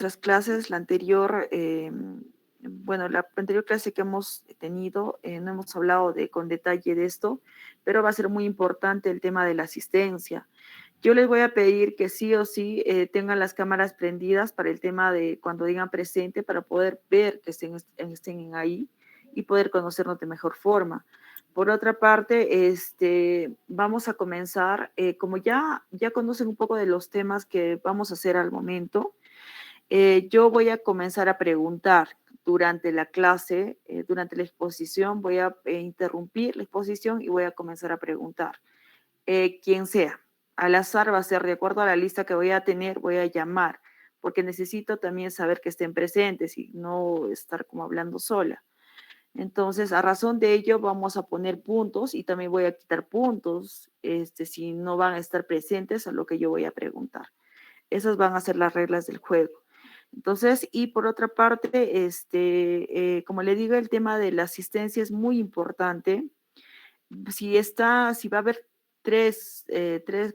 Nuestras clases, la anterior, bueno, la anterior clase que hemos tenido, no hemos hablado con detalle de esto, pero va a ser muy importante el tema de la asistencia. Yo les voy a pedir que sí o sí tengan las cámaras prendidas para el tema de cuando digan presente, para poder ver que estén ahí y poder conocernos de mejor forma. Por otra parte, vamos a comenzar, como ya conocen un poco de los temas que vamos a hacer al momento, yo voy a comenzar a preguntar durante la clase, durante la exposición, voy a interrumpir la exposición y voy a comenzar a preguntar. Quien sea, al azar va a ser de acuerdo a la lista que voy a tener, voy a llamar, porque necesito también saber que estén presentes y no estar como hablando sola. Entonces, a razón de ello, vamos a poner puntos y también voy a quitar puntos si no van a estar presentes a lo que yo voy a preguntar. Esas van a ser las reglas del juego. Entonces, y por otra parte, como le digo, el tema de la asistencia es muy importante. Si va a haber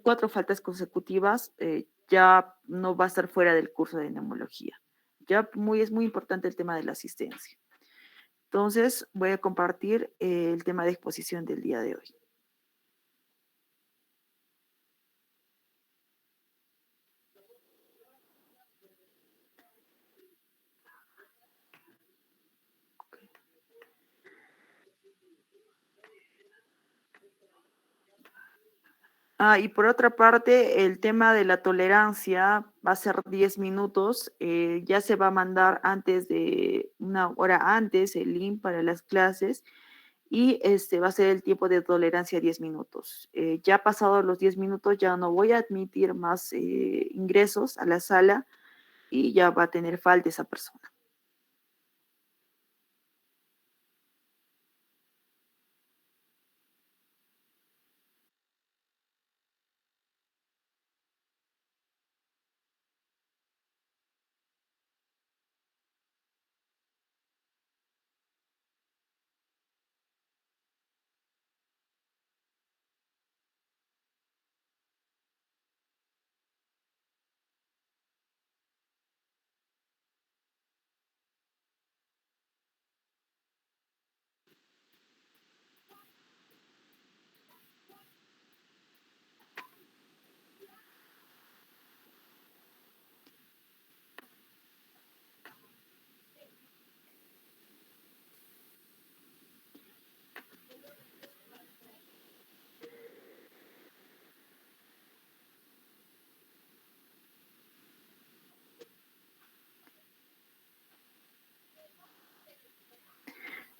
cuatro faltas consecutivas, ya no va a estar fuera del curso de neumología. Es muy importante el tema de la asistencia. Entonces, voy a compartir el tema de exposición del día de hoy. Y por otra parte, el tema de la tolerancia va a ser 10 minutos. Ya se va a mandar antes de una hora antes el link para las clases y este va a ser el tiempo de tolerancia 10 minutos. Ya pasados los 10 minutos ya no voy a admitir más ingresos a la sala y ya va a tener falta esa persona.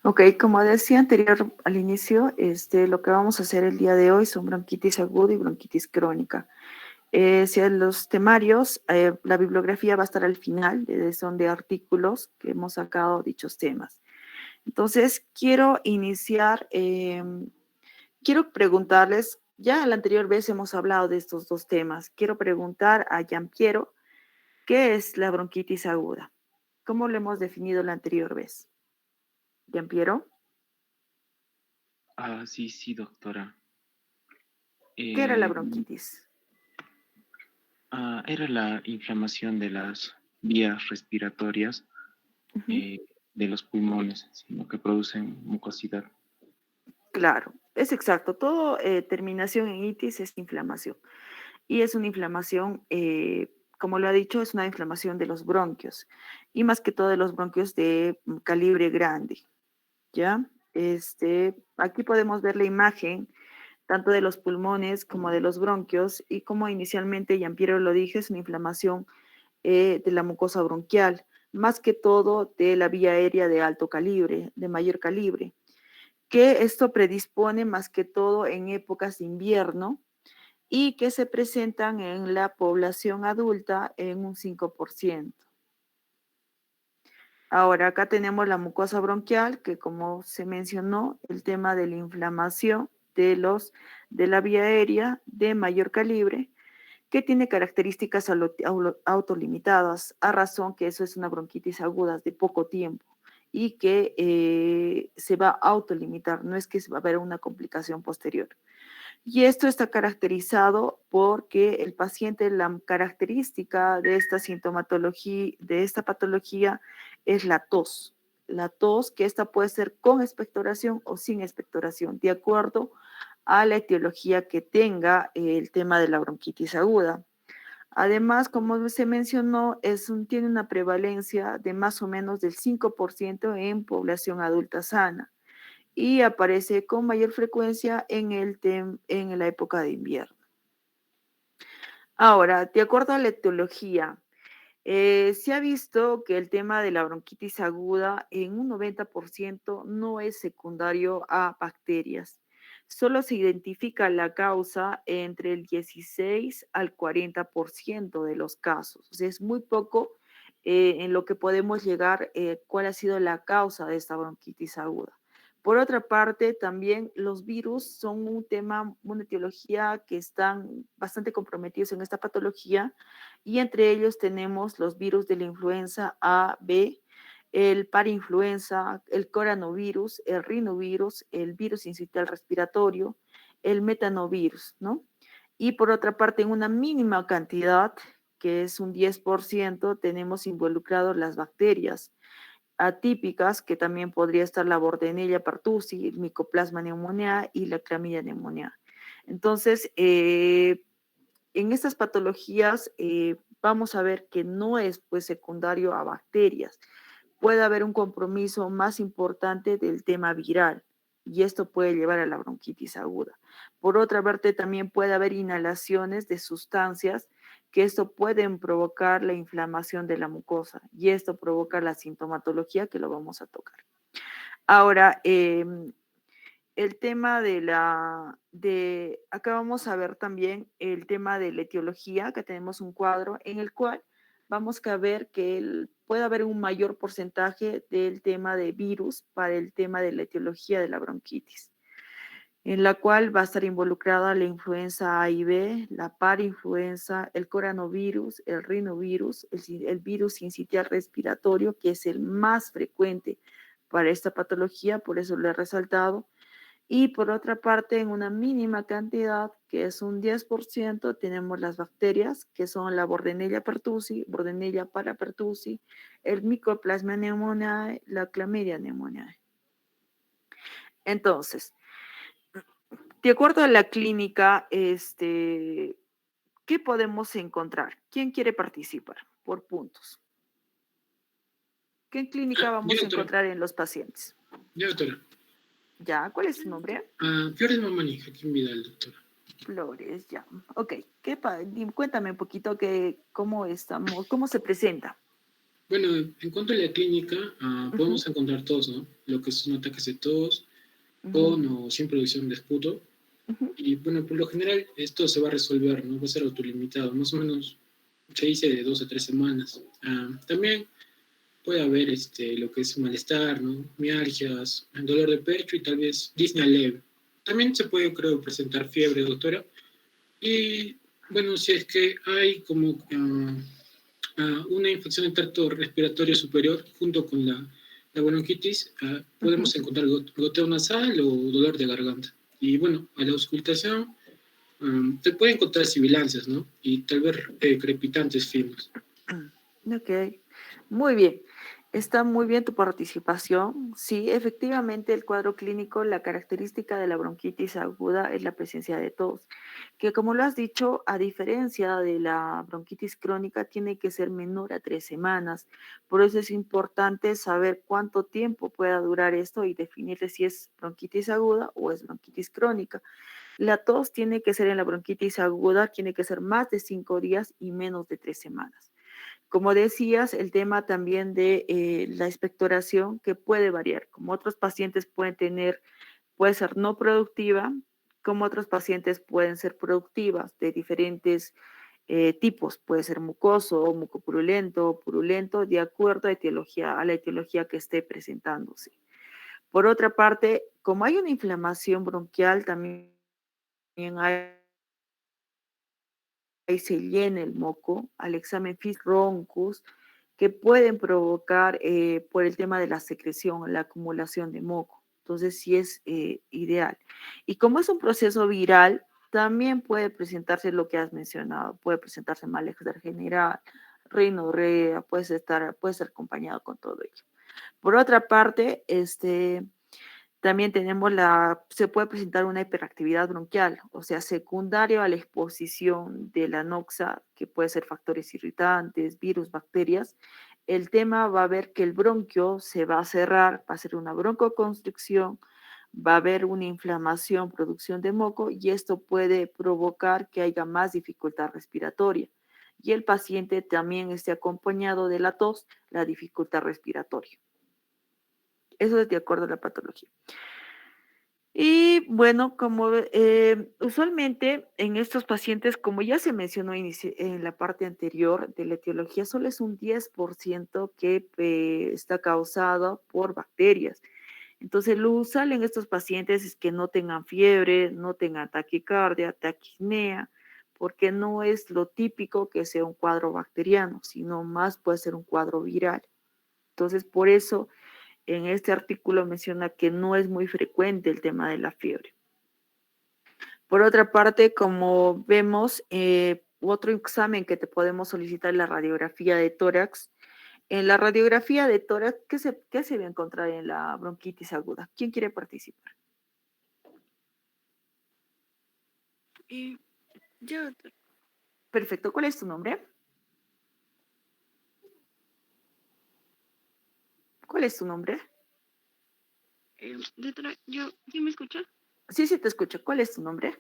Ok, como decía anterior al inicio, lo que vamos a hacer el día de hoy son bronquitis aguda y bronquitis crónica. Si a los temarios, la bibliografía va a estar al final, son de artículos que hemos sacado dichos temas. Entonces, quiero iniciar, quiero preguntarles, ya la anterior vez hemos hablado de estos dos temas, quiero preguntar a Giampiero, ¿qué es la bronquitis aguda? ¿Cómo lo hemos definido la anterior vez? Giampiero, Sí, sí, doctora. ¿qué era la Eh, bronquitis? Era la inflamación de las vías respiratorias Ujú. eh, de los pulmones, sino que producen mucosidad. Claro, es exacto. Todo terminación en itis es inflamación. Y es una inflamación, como lo ha dicho, es una inflamación de los bronquios. Y más que todo de los bronquios de calibre grande. ¿Ya? Aquí podemos ver la imagen tanto de los pulmones como de los bronquios. Y como inicialmente Giampiero lo dije, es una inflamación de la mucosa bronquial. Más que todo de la vía aérea de alto calibre, de mayor calibre, que esto predispone más que todo en épocas de invierno y que se presentan en la población adulta en un 5%. Ahora, acá tenemos la mucosa bronquial, que como se mencionó, el tema de la inflamación de la vía aérea de mayor calibre, que tiene características autolimitadas, a razón que eso es una bronquitis aguda de poco tiempo y que se va a autolimitar, no es que se va a haber una complicación posterior. Y esto está caracterizado porque el paciente, la característica de esta sintomatología, de esta patología, es la tos. La tos, que esta puede ser con expectoración o sin expectoración, de acuerdo a la etiología que tenga el tema de la bronquitis aguda. Además, como se mencionó, tiene una prevalencia de más o menos del 5% en población adulta sana y aparece con mayor frecuencia en la época de invierno. Ahora, de acuerdo a la etiología, se ha visto que el tema de la bronquitis aguda en un 90% no es secundario a bacterias. Solo se identifica la causa entre el 16 al 40% de los casos. O sea, es muy poco en lo que podemos llegar cuál ha sido la causa de esta bronquitis aguda. Por otra parte, también los virus son un tema, una etiología que están bastante comprometidos en esta patología y entre ellos tenemos los virus de la influenza A, B, el parainfluenza, el coronavirus, el rinovirus, el virus sincitial respiratorio, el metanovirus, ¿no? Y por otra parte, en una mínima cantidad, que es un 10%, tenemos involucrados las bacterias atípicas, que también podría estar la Bordetella pertussis, el Mycoplasma pneumoniae y la Clamidia pneumoniae. Entonces, en estas patologías vamos a ver que no es pues secundario a bacterias. Puede haber un compromiso más importante del tema viral y esto puede llevar a la bronquitis aguda. Por otra parte, también puede haber inhalaciones de sustancias que esto pueden provocar la inflamación de la mucosa y esto provoca la sintomatología que lo vamos a tocar. Ahora, el tema acá vamos a ver también el tema de la etiología, que tenemos un cuadro en el cual vamos a ver que puede haber un mayor porcentaje del tema de virus para el tema de la etiología de la bronquitis, en la cual va a estar involucrada la influenza A y B, la parainfluenza, el coronavirus, el rinovirus, el virus sincitial respiratorio, que es el más frecuente para esta patología, por eso lo he resaltado. Y por otra parte, en una mínima cantidad, que es un 10%, tenemos las bacterias, que son la Bordetella pertussis, Bordetella parapertussis, el Mycoplasma pneumoniae, la Clamidia pneumoniae. Entonces, de acuerdo a la clínica, ¿qué podemos encontrar? ¿Quién quiere participar? Por puntos. ¿Qué clínica Yo, vamos a doctora. encontrar en los pacientes? Yo, doctora. ¿Ya? ¿Cuál es su nombre? Flores Mamani, Joaquín Vidal, doctora. Flores, ya. Ok. Cuéntame un poquito cómo estamos, cómo se presenta. Bueno, en cuanto a la clínica, Ujú, podemos encontrar tos, ¿no? Lo que son ataques de tos, ujú, con o sin producción de esputo. ujú, Y bueno, por lo general esto se va a resolver, ¿no? Va a ser autolimitado, más o menos se dice de 2 a 3 semanas. También puede haber lo que es malestar, ¿no? Mialgias, dolor de pecho y tal vez disnea leve. También se puede, creo, presentar fiebre, doctora. Y bueno, si es que hay como una infección del tracto respiratorio superior junto con la bronquitis, ujú. podemos encontrar goteo nasal o dolor de garganta. Y bueno, a la auscultación se puede encontrar sibilancias, ¿no? Y tal vez crepitantes finos. Ok, muy bien. Está muy bien tu participación. Sí, efectivamente, el cuadro clínico, la característica de la bronquitis aguda es la presencia de tos, que como lo has dicho, a diferencia de la bronquitis crónica, tiene que ser menor a 3 semanas. Por eso es importante saber cuánto tiempo pueda durar esto y definirle si es bronquitis aguda o es bronquitis crónica. La tos tiene que ser en la bronquitis aguda, tiene que ser más de 5 días y menos de 3 semanas. Como decías, el tema también de la expectoración que puede variar, como otros pacientes puede ser no productiva, como otros pacientes pueden ser productivas de diferentes tipos, puede ser mucoso, mucopurulento, purulento, de acuerdo a la etiología que esté presentándose. Por otra parte, como hay una inflamación bronquial, también hay ahí se llena el moco, al examen roncus, que pueden provocar por el tema de la secreción, la acumulación de moco. Entonces sí es ideal. Y como es un proceso viral, también puede presentarse lo que has mencionado, puede presentarse malestar general, rinorrea, puede ser acompañado con todo ello. Por otra parte, también se puede presentar una hiperactividad bronquial, o sea, secundario a la exposición de la noxa, que puede ser factores irritantes, virus, bacterias. El tema va a ver que el bronquio se va a cerrar, va a ser una broncoconstricción, va a haber una inflamación, producción de moco, y esto puede provocar que haya más dificultad respiratoria. Y el paciente también esté acompañado de la tos, la dificultad respiratoria. Eso es de acuerdo a la patología. Y bueno, como usualmente en estos pacientes, como ya se mencionó en la parte anterior de la etiología, solo es un 10% que está causado por bacterias. Entonces, lo usual en estos pacientes es que no tengan fiebre, no tengan taquicardia, taquipnea, porque no es lo típico que sea un cuadro bacteriano, sino más puede ser un cuadro viral. Entonces, por eso en este artículo menciona que no es muy frecuente el tema de la fiebre. Por otra parte, como vemos, otro examen que te podemos solicitar es la radiografía de tórax. En la radiografía de tórax, ¿qué se va a encontrar en la bronquitis aguda? ¿Quién quiere participar? Yo, doctora. Perfecto. ¿Cuál es tu nombre? ¿Cuál es tu nombre? Doctora, ¿sí me escucha? Sí, sí, te escucho. ¿Cuál es tu nombre?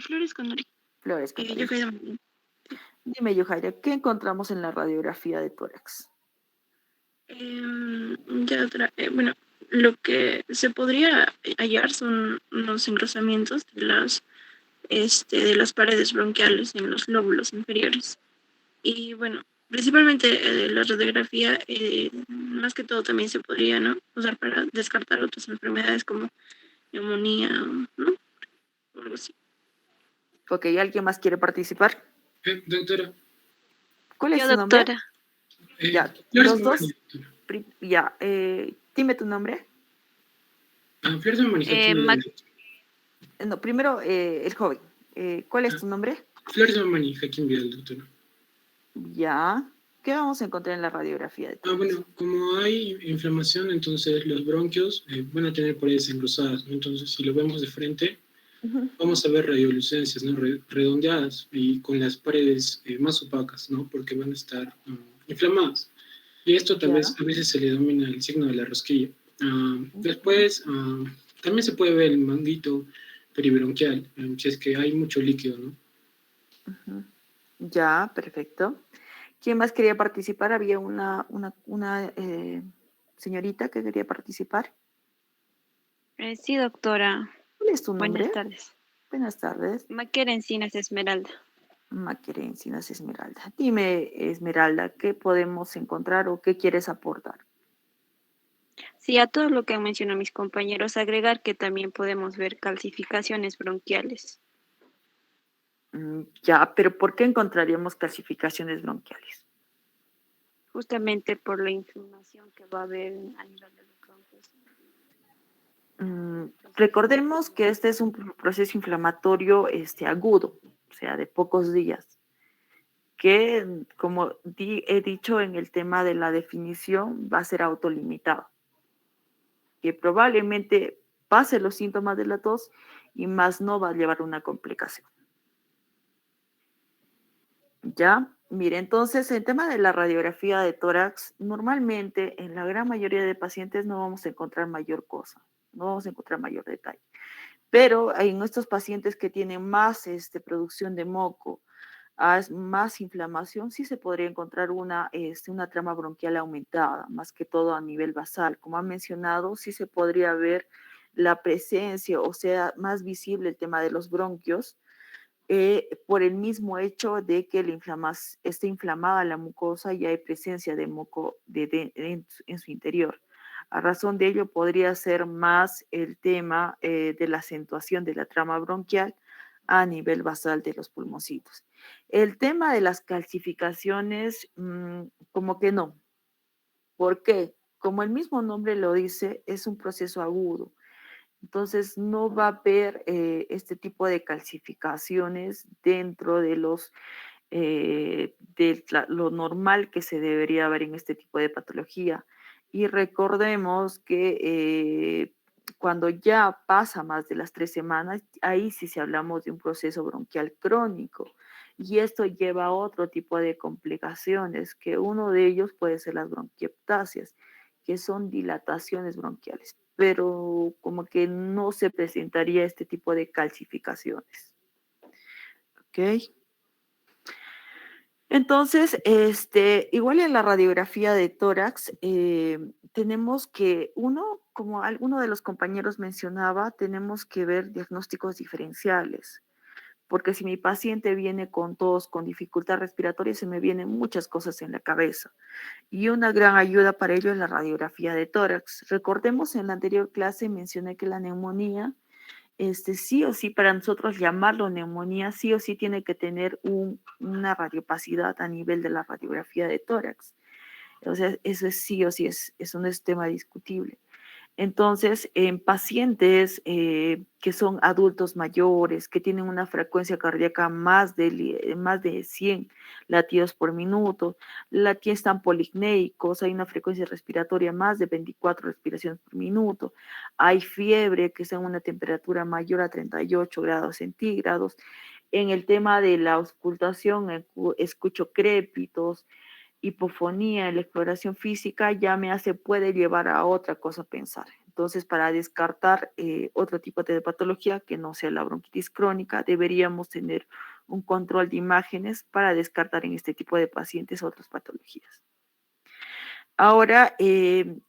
Flores Condori. Flores. Yo soy de... Dime, Yohaira, ¿qué encontramos en la radiografía de tórax? Ya, doctora, bueno, lo que se podría hallar son unos engrosamientos de las paredes bronquiales en los lóbulos inferiores. Y bueno, principalmente la radiografía, más que todo también se podría, ¿no?, usar para descartar otras enfermedades como neumonía, ¿no?, o algo así. Ok, ¿alguien más quiere participar? Doctora. ¿Cuál es Yo, tu nombre? doctora. Ya, Flores los Mamani, dos. doctora. Ya, dime tu nombre. Flores Mamani, Jaquín. No, primero el joven. ¿Cuál es tu nombre? Flores Mamani, Jaquín Vidal, doctora. Ya. ¿Qué vamos a encontrar en la radiografía de tórax? Bueno, como hay inflamación, entonces los bronquios van a tener paredes engrosadas, ¿no? Entonces, si lo vemos de frente, vamos a ver radiolucencias, ¿no?, redondeadas y con las paredes más opacas, ¿no?, porque van a estar inflamadas. Y esto tal vez a veces se le denomina el signo de la rosquilla. Después, también se puede ver el manguito peribronquial, si es que hay mucho líquido, ¿no? Ya, perfecto. ¿Quién más quería participar? Había una señorita que quería participar. Sí, doctora. ¿Cuál es tu nombre? Buenas tardes. Buenas tardes. Maquera Encinas Esmeralda. Maquera Encinas Esmeralda. Dime, Esmeralda, ¿qué podemos encontrar o qué quieres aportar? Sí, a todo lo que han mencionado mis compañeros, agregar que también podemos ver calcificaciones bronquiales. Ya, pero ¿por qué encontraríamos calcificaciones bronquiales? Justamente por la inflamación que va a haber a nivel de los bronquios. Recordemos que este es un proceso inflamatorio agudo, o sea, de pocos días, que como he dicho en el tema de la definición, va a ser autolimitado, que probablemente pase los síntomas de la tos y más no va a llevar una complicación. Ya, mire, entonces el tema de la radiografía de tórax, normalmente en la gran mayoría de pacientes no vamos a encontrar mayor cosa, no vamos a encontrar mayor detalle. Pero en estos pacientes que tienen más producción de moco, más inflamación, sí se podría encontrar una trama bronquial aumentada, más que todo a nivel basal. Como ha mencionado, sí se podría ver la presencia, o sea, más visible el tema de los bronquios, por el mismo hecho de que esté inflamada la mucosa y hay presencia de moco en su interior. A razón de ello podría ser más el tema de la acentuación de la trama bronquial a nivel basal de los pulmoncitos. El tema de las calcificaciones, como que no. ¿Por qué? Como el mismo nombre lo dice, es un proceso agudo Entonces, no va a haber este tipo de calcificaciones dentro de lo normal que se debería ver en este tipo de patología. Y recordemos que cuando ya pasa más de las 3 semanas, ahí sí se hablamos de un proceso bronquial crónico. Y esto lleva a otro tipo de complicaciones, que uno de ellos puede ser las bronquiectasias, que son dilataciones bronquiales, pero como que no se presentaría este tipo de calcificaciones. ¿Ok? Entonces, igual en la radiografía de tórax, tenemos que como alguno de los compañeros mencionaba, tenemos que ver diagnósticos diferenciales, porque si mi paciente viene con tos, con dificultad respiratoria, se me vienen muchas cosas en la cabeza. Y una gran ayuda para ello es la radiografía de tórax. Recordemos en la anterior clase mencioné que la neumonía sí o sí, para nosotros llamarlo neumonía, sí o sí tiene que tener una radiopacidad a nivel de la radiografía de tórax. O sea, eso es sí o sí, es un tema discutible. Entonces, en pacientes que son adultos mayores, que tienen una frecuencia cardíaca más de 100 latidos por minuto, están policnéicos, hay una frecuencia respiratoria más de 24 respiraciones por minuto, hay fiebre que está en una temperatura mayor a 38 grados centígrados. En el tema de la auscultación, escucho crépitos, hipofonía en la exploración física puede llevar a otra cosa a pensar. Entonces, para descartar otro tipo de patología que no sea la bronquitis crónica, deberíamos tener un control de imágenes para descartar en este tipo de pacientes otras patologías. Ahora,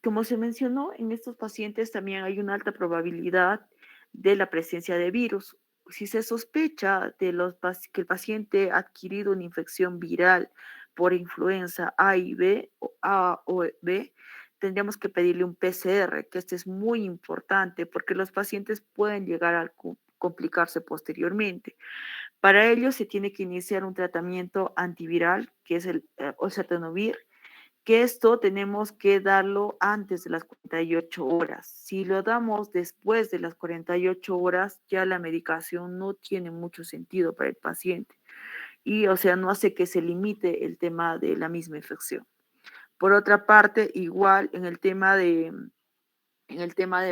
como se mencionó, en estos pacientes también hay una alta probabilidad de la presencia de virus. Si se sospecha que el paciente ha adquirido una infección viral por influenza A y B, o A o B, tendríamos que pedirle un PCR, que este es muy importante porque los pacientes pueden llegar a complicarse posteriormente. Para ello se tiene que iniciar un tratamiento antiviral, que es el oseltamivir, que esto tenemos que darlo antes de las 48 horas. Si lo damos después de las 48 horas, ya la medicación no tiene mucho sentido para el paciente y, o sea, no hace que se limite el tema de la misma infección. Por otra parte, igual en el tema de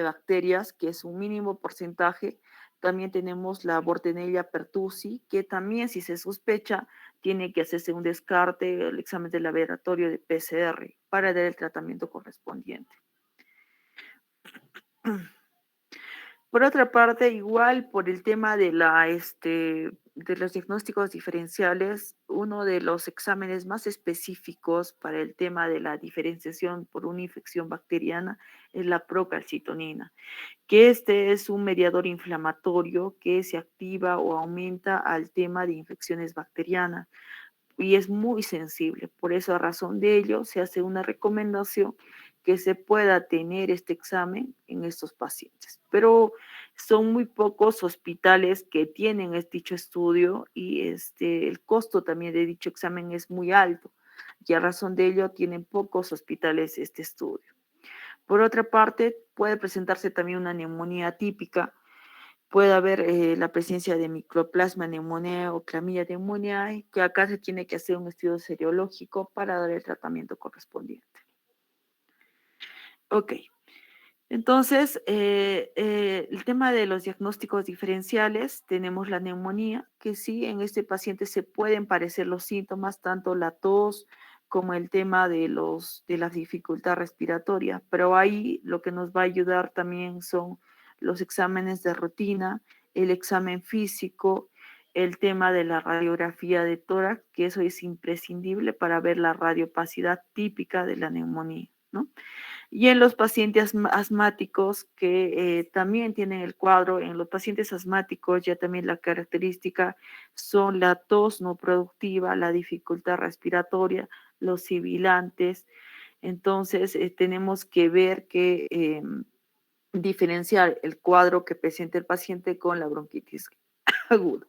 bacterias, que es un mínimo porcentaje, también tenemos la Bordetella pertussis, que también si se sospecha, tiene que hacerse un descarte, el examen de laboratorio de PCR para dar el tratamiento correspondiente. Por otra parte, igual por el tema de los diagnósticos diferenciales, uno de los exámenes más específicos para el tema de la diferenciación por una infección bacteriana es la procalcitonina, que este es un mediador inflamatorio que se activa o aumenta al tema de infecciones bacterianas y es muy sensible. Por eso, a razón de ello, se hace una recomendación que se pueda tener este examen en estos pacientes. Pero son muy pocos hospitales que tienen dicho estudio y el costo también de dicho examen es muy alto. Y a razón de ello, tienen pocos hospitales este estudio. Por otra parte, puede presentarse también una neumonía típica. Puede haber la presencia de microplasma pneumoniae o clamidia pneumoniae, que acá se tiene que hacer un estudio serológico para dar el tratamiento correspondiente. Ok, entonces el tema de los diagnósticos diferenciales, tenemos la neumonía, que sí, en este paciente se pueden parecer los síntomas, tanto la tos como el tema de la dificultad respiratoria, pero ahí lo que nos va a ayudar también son los exámenes de rutina, el examen físico, el tema de la radiografía de tórax, que eso es imprescindible para ver la radiopacidad típica de la neumonía, ¿no? Y en los pacientes asmáticos que también tienen el cuadro, en los pacientes asmáticos ya también la característica son la tos no productiva, la dificultad respiratoria, los sibilantes. Entonces tenemos que ver diferenciar el cuadro que presenta el paciente con la bronquitis aguda.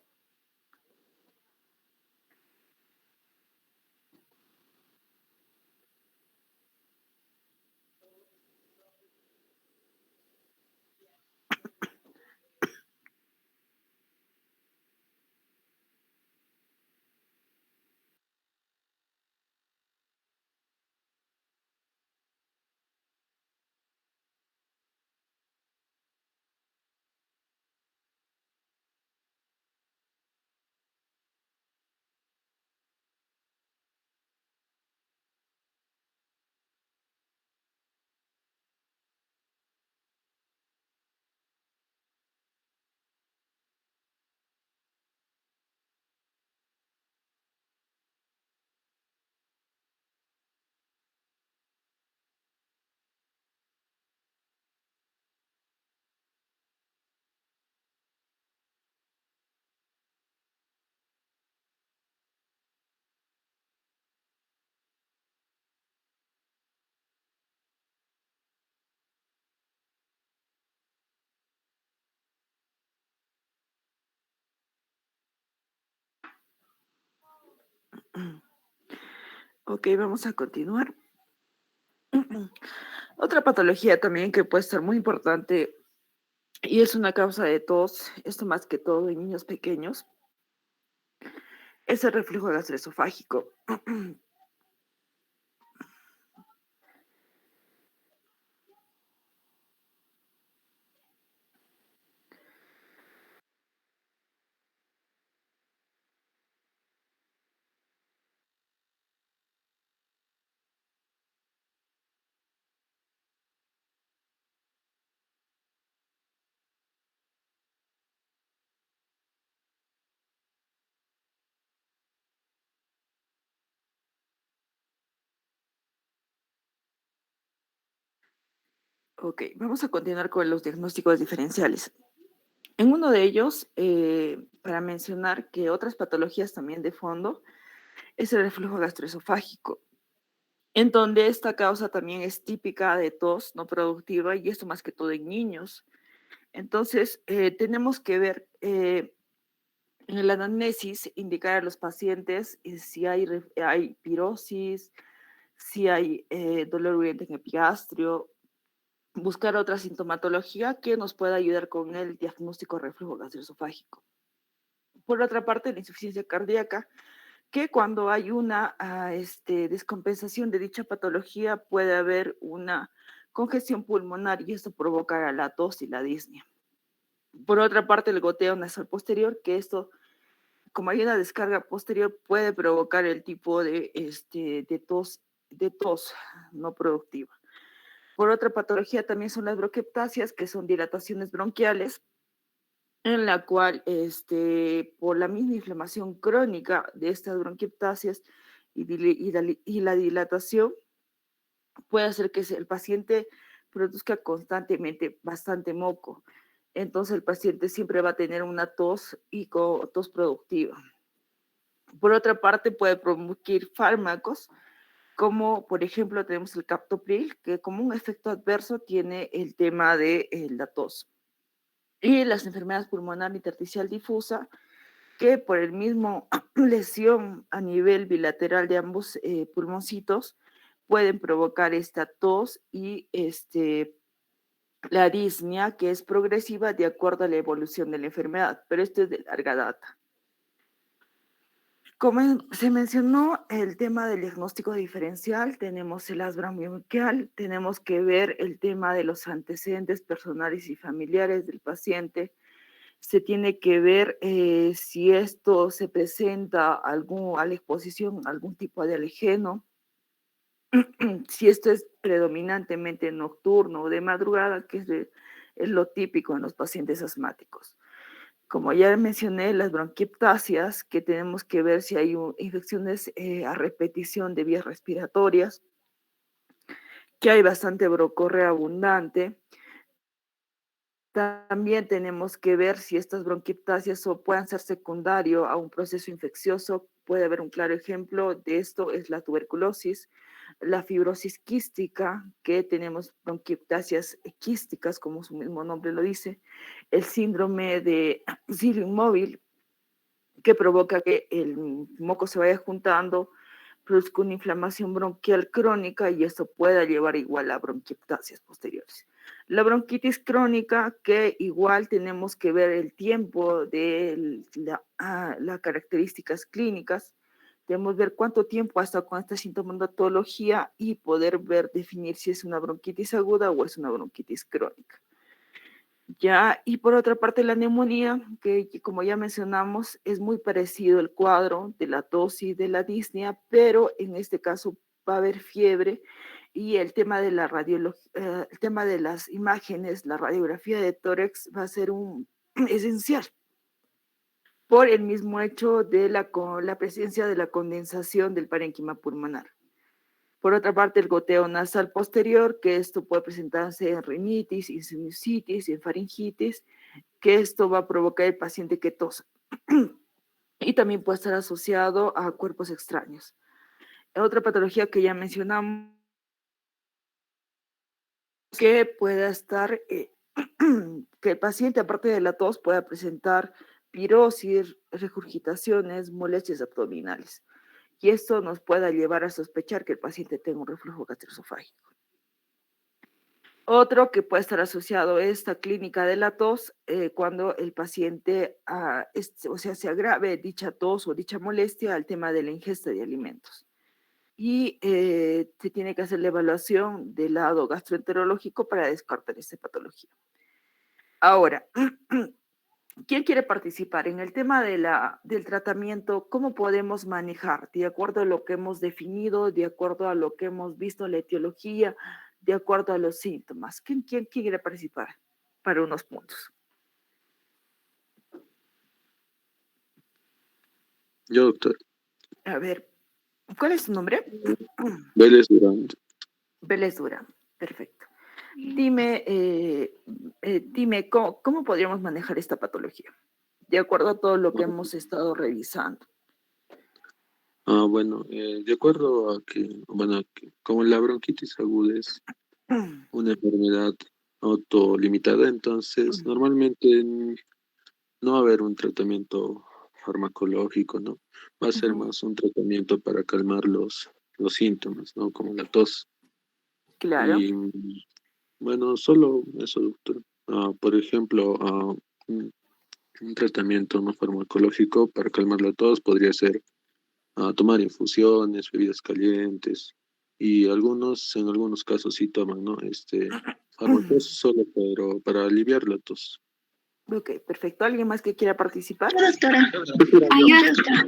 Ok, vamos a continuar. Otra patología también que puede ser muy importante y es una causa de tos, esto más que todo en niños pequeños, es el reflujo gastroesofágico. Ok, vamos a continuar con los diagnósticos diferenciales. En uno de ellos, para mencionar que otras patologías también de fondo, es el reflujo gastroesofágico, en donde esta causa también es típica de tos no productiva y esto más que todo en niños. Entonces, tenemos que ver en la anamnesis, indicar a los pacientes si hay pirosis, si hay dolor urgente en epigastrio, buscar otra sintomatología que nos pueda ayudar con el diagnóstico de reflujo gastroesofágico. Por otra parte, la insuficiencia cardíaca, que cuando hay una descompensación de dicha patología puede haber una congestión pulmonar y esto provocará la tos y la disnea. Por otra parte, el goteo nasal posterior, que esto, como hay una descarga posterior, puede provocar el tipo de tos no productiva. Por otra patología también son las bronquiectasias, que son dilataciones bronquiales, en la cual por la misma inflamación crónica de estas bronquiectasias y la dilatación puede hacer que el paciente produzca constantemente bastante moco. Entonces el paciente siempre va a tener una tos y tos productiva. Por otra parte, puede producir fármacos, como por ejemplo tenemos el captopril, que como un efecto adverso tiene el tema de la tos. Y las enfermedades pulmonar intersticial difusa, que por el mismo lesión a nivel bilateral de ambos pulmoncitos pueden provocar esta tos y la disnea, que es progresiva de acuerdo a la evolución de la enfermedad, pero esto es de larga data. Como se mencionó el tema del diagnóstico diferencial, tenemos el asma bronquial, tenemos que ver el tema de los antecedentes personales y familiares del paciente. Se tiene que ver si esto se presenta a la exposición a algún tipo de alergeno, si esto es predominantemente nocturno o de madrugada, que es lo típico en los pacientes asmáticos. Como ya mencioné, las bronquiectasias, que tenemos que ver si hay infecciones a repetición de vías respiratorias, que hay bastante brocorrea abundante. También tenemos que ver si estas bronquiectasias puedan ser secundario a un proceso infeccioso. Puede haber un claro ejemplo de esto, es la tuberculosis, la fibrosis quística, que tenemos bronquiectasias quísticas, como su mismo nombre lo dice, el síndrome de cirio inmóvil, que provoca que el moco se vaya juntando, produzca una inflamación bronquial crónica y esto pueda llevar igual a bronquiectasias posteriores. La bronquitis crónica, que igual tenemos que ver el tiempo de las características clínicas, debemos ver cuánto tiempo ha estado con esta sintomatología y poder definir si es una bronquitis aguda o es una bronquitis crónica. Ya, y por otra parte la neumonía, que como ya mencionamos, es muy parecido el cuadro de la tos y de la disnea, pero en este caso va a haber fiebre y el tema de la el tema de las imágenes, la radiografía de tórax va a ser esencial por el mismo hecho de la presencia de la condensación del parénquima pulmonar. Por otra parte, el goteo nasal posterior, que esto puede presentarse en rinitis, en sinusitis, en faringitis, que esto va a provocar el paciente que tosa. Y también puede estar asociado a cuerpos extraños. Otra patología que ya mencionamos, que pueda estar, que el paciente, aparte de la tos, pueda presentar pirosis, regurgitaciones, molestias abdominales. y esto nos pueda llevar a sospechar que el paciente tenga un reflujo gastroesofágico. Otro que puede estar asociado a esta clínica de la tos cuando el paciente, se agrave dicha tos o dicha molestia al tema de la ingesta de alimentos. Y se tiene que hacer la evaluación del lado gastroenterológico para descartar esta patología. Ahora, ¿quién quiere participar? En el tema del tratamiento, ¿cómo podemos manejar? De acuerdo a lo que hemos definido, de acuerdo a lo que hemos visto, la etiología, de acuerdo a los síntomas. ¿Quién quiere participar para unos puntos? Yo, doctor. A ver, ¿cuál es tu nombre? Vélez Durán. Vélez Durán, perfecto. Dime, ¿cómo podríamos manejar esta patología? De acuerdo a todo lo que hemos estado revisando. Bueno, de acuerdo a que, como la bronquitis aguda es una enfermedad autolimitada, entonces normalmente no va a haber un tratamiento farmacológico, ¿no? Va a ser más un tratamiento para calmar los síntomas, ¿no? Como la tos. Claro. Y bueno, solo eso, doctor. Por ejemplo, un tratamiento no farmacológico para calmar la tos podría ser tomar infusiones, bebidas calientes, y en algunos casos sí toman, ¿no? Fármacos solo para aliviar la tos. Ok, perfecto. ¿Alguien más que quiera participar? Yo, doctora. Yo, doctora.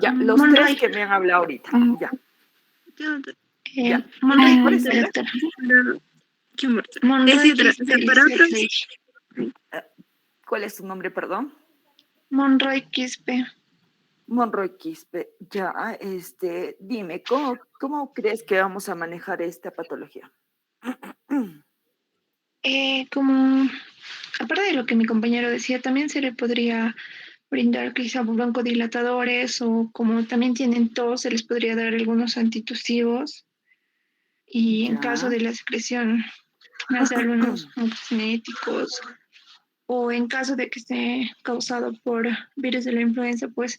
Ya, los Monroy. tres que me han hablado ahorita. Ya. Yo, doctora. Ya. Monroy, ¿Cuál es el- Doctora. ¿Qué muerto? Monroy Es otra, Quispe, para otros, ¿Cuál es tu nombre, perdón? Monroy Quispe. Monroy Quispe. Ya, dime, ¿cómo crees que vamos a manejar esta patología? Como, aparte de lo que mi compañero decía, también se le podría brindar quizá broncodilatadores o como también tienen tos, se les podría dar algunos antitusivos y en caso Ya. de la secreción, hacer algunos mucocinéticos o en caso de que esté causado por virus de la influenza, pues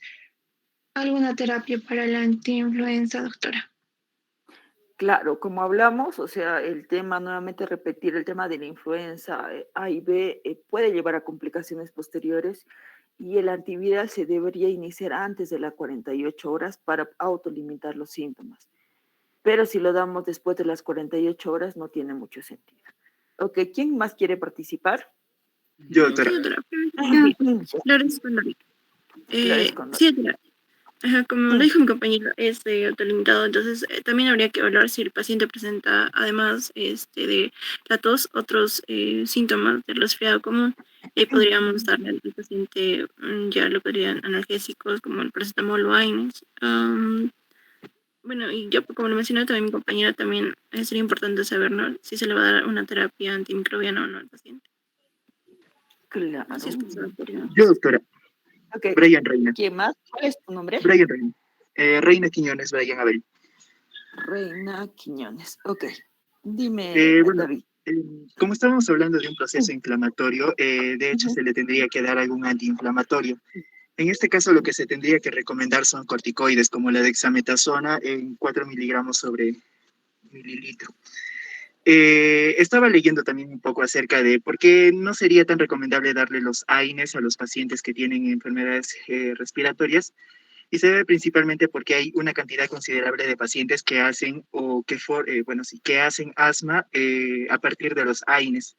alguna terapia para la antiinfluenza, doctora. Claro, como hablamos, o sea, el tema, nuevamente repetir, el tema de la influenza A y B puede llevar a complicaciones posteriores y el antiviral se debería iniciar antes de las 48 horas para autolimitar los síntomas. Pero si lo damos después de las 48 horas no tiene mucho sentido. Ok, ¿quién más quiere participar? Yo, doctora. Sí, doctora. Ya, Flores Condori. Flores Condori. Sí, doctora. Ajá, como lo dijo mi compañero, es autolimitado, entonces también habría que evaluar si el paciente presenta, además de la tos, otros síntomas del resfriado común. Podríamos darle al paciente ya lo que serían analgésicos como el paracetamol o AINES. Bueno, y yo, como lo mencionó también mi compañera, también sería importante saber, ¿no?, si se le va a dar una terapia antimicrobiana o no al paciente. Claro. Así es que se podría. Yo, doctora. Ok, Brian Reina. ¿quién más? ¿Cuál es tu nombre? Brian Reina. Reina Quiñones, Brian Abel. Reina Quiñones. Ok, dime, Bueno, David. como estábamos hablando de un proceso inflamatorio, de hecho se le tendría que dar algún antiinflamatorio. En este caso lo que se tendría que recomendar son corticoides como la dexametasona en 4 miligramos sobre mililitro. Estaba leyendo también un poco acerca de por qué no sería tan recomendable darle los AINES a los pacientes que tienen enfermedades respiratorias, y se debe principalmente porque hay una cantidad considerable de pacientes que hacen que hacen asma a partir de los AINES.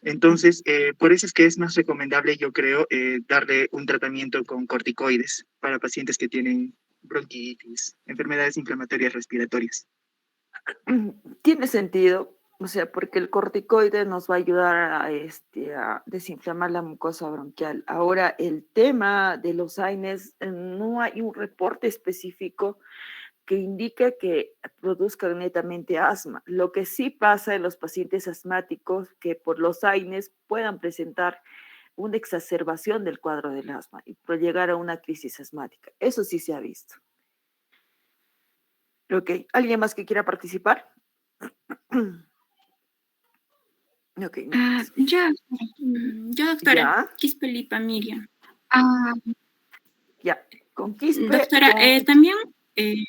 Entonces, por eso es que es más recomendable, yo creo, darle un tratamiento con corticoides para pacientes que tienen bronquitis, enfermedades inflamatorias respiratorias. Tiene sentido, o sea, porque el corticoide nos va a ayudar a desinflamar la mucosa bronquial. Ahora, el tema de los AINES, no hay un reporte específico que indique que produzcan netamente asma. Lo que sí pasa en los pacientes asmáticos, que por los AINES puedan presentar una exacerbación del cuadro del asma y por llegar a una crisis asmática. Eso sí se ha visto. Ok, ¿alguien más que quiera participar? Ok, Yo, doctora, ya, Quispe Lipa Miriam. Ah, ya, con quispe. Doctora, también Eh,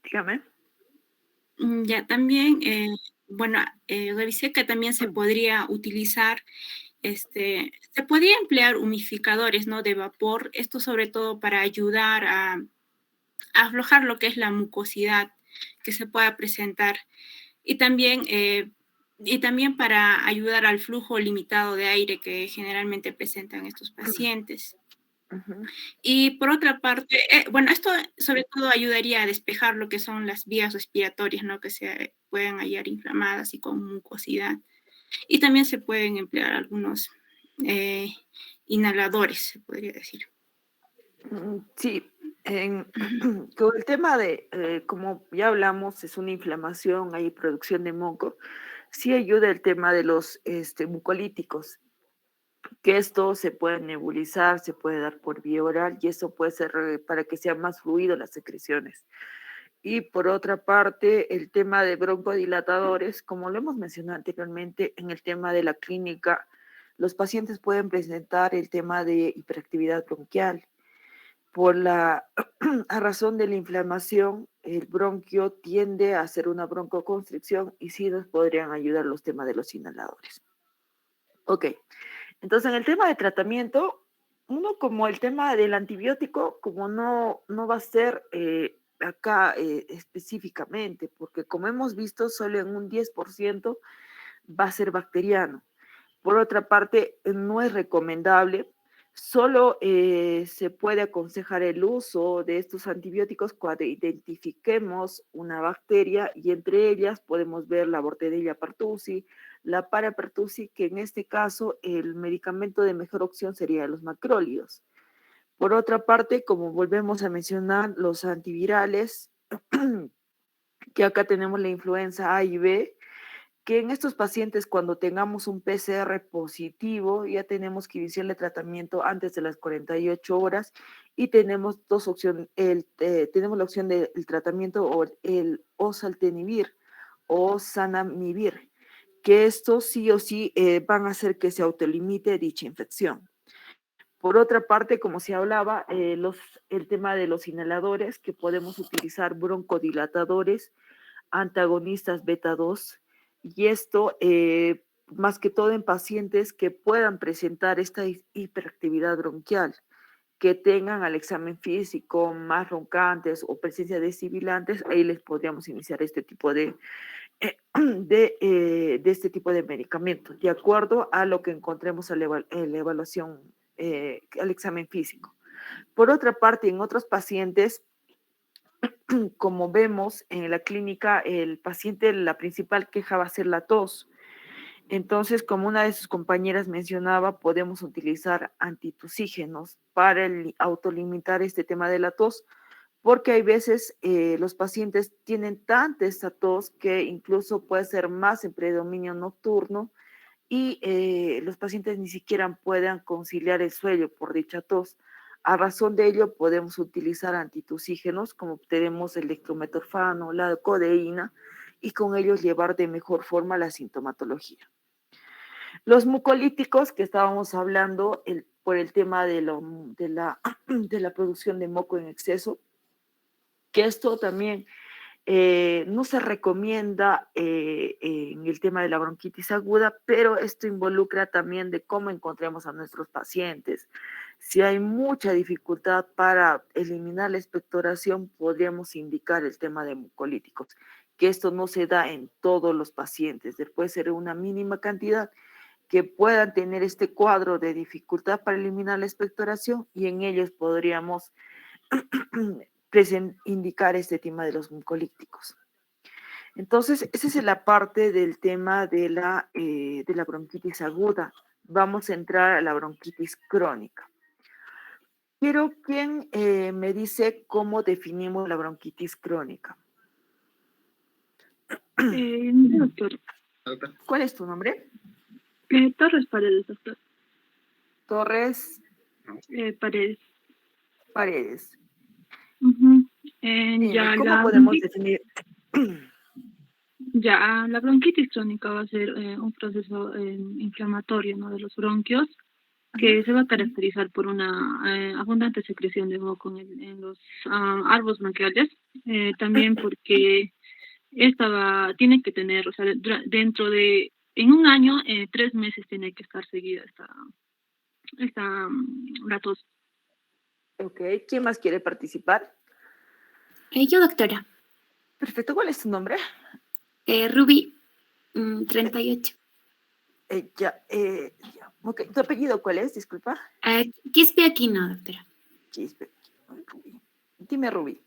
Dígame. Ya también, bueno, revisé que también se podría utilizar, se podría emplear humidificadores, ¿no? De vapor, esto sobre todo para ayudar a aflojar lo que es la mucosidad que se pueda presentar y también para ayudar al flujo limitado de aire que generalmente presentan estos pacientes. Ujú. Y por otra parte, bueno, esto sobre todo ayudaría a despejar lo que son las vías respiratorias, ¿no? Que se pueden hallar inflamadas y con mucosidad. Y también se pueden emplear algunos eh, inhaladores, se podría decir. Sí, con el tema de, como ya hablamos, es una inflamación, hay producción de moco, sí ayuda el tema de los mucolíticos, que esto se puede nebulizar, se puede dar por vía oral y eso puede ser para que sea más fluido las secreciones. Y por otra parte, el tema de broncodilatadores, como lo hemos mencionado anteriormente, en el tema de la clínica, los pacientes pueden presentar el tema de hiperactividad bronquial. Por la a razón de la inflamación, el bronquio tiende a hacer una broncoconstricción y sí nos podrían ayudar los temas de los inhaladores. Ok, entonces en el tema de tratamiento, uno como el tema del antibiótico, como no va a ser acá específicamente, porque como hemos visto, solo en un 10% va a ser bacteriano. Por otra parte, no es recomendable, solo se puede aconsejar el uso de estos antibióticos cuando identifiquemos una bacteria y entre ellas podemos ver la Bordetella pertussi, la Para pertussi, que en este caso el medicamento de mejor opción sería los macrólidos. Por otra parte, como volvemos a mencionar, los antivirales, que acá tenemos la influenza A y B, que en estos pacientes cuando tengamos un PCR positivo ya tenemos que iniciar el tratamiento antes de las 48 horas y tenemos dos opciones, tenemos la opción del tratamiento o el oseltamivir o zanamivir, que estos sí o sí van a hacer que se autolimite dicha infección. Por otra parte, como se hablaba, el tema de los inhaladores, que podemos utilizar broncodilatadores, antagonistas beta 2, y esto más que todo en pacientes que puedan presentar esta hiperactividad bronquial, que tengan al examen físico más roncantes o presencia de sibilantes, ahí les podríamos iniciar este tipo de este tipo de medicamentos, de acuerdo a lo que encontremos en la evaluación, al examen físico. Por otra parte, en otros pacientes, como vemos en la clínica, el paciente, la principal queja va a ser la tos. Entonces, como una de sus compañeras mencionaba, podemos utilizar antitusígenos para autolimitar este tema de la tos, porque hay veces los pacientes tienen tanta esta tos que incluso puede ser más en predominio nocturno y los pacientes ni siquiera puedan conciliar el sueño por dicha tos. A razón de ello, podemos utilizar antitusígenos, como tenemos el dextrometorfano, la codeína, y con ellos llevar de mejor forma la sintomatología. Los mucolíticos que estábamos hablando por el tema de la producción de moco en exceso, que esto también no se recomienda en el tema de la bronquitis aguda, pero esto involucra también de cómo encontremos a nuestros pacientes. Si hay mucha dificultad para eliminar la expectoración, podríamos indicar el tema de mucolíticos, que esto no se da en todos los pacientes, puede ser una mínima cantidad que puedan tener este cuadro de dificultad para eliminar la expectoración y en ellos podríamos indicar este tema de los mucolíticos. Entonces, esa es la parte del tema de la bronquitis aguda. Vamos a entrar a la bronquitis crónica. Quiero quien me dice cómo definimos la bronquitis crónica. Doctor. ¿Cuál es tu nombre? Torres Paredes, doctor. Torres Paredes. Paredes. Ya ¿Cómo podemos definir? Ya la bronquitis crónica va a ser un proceso inflamatorio, ¿no? De los bronquios que se va a caracterizar por una abundante secreción de moco en los árbol bronquiales, también porque tiene que tener, o sea, en un año, 3 meses tiene que estar seguida la tos. Ok, ¿quién más quiere participar? Yo, doctora. Perfecto, ¿cuál es tu nombre? Ruby, 38. Ya, ok, ¿tu apellido cuál es? Disculpa. Quispe Aquino, doctora. Quispe, Rubí. Dime, Rubí.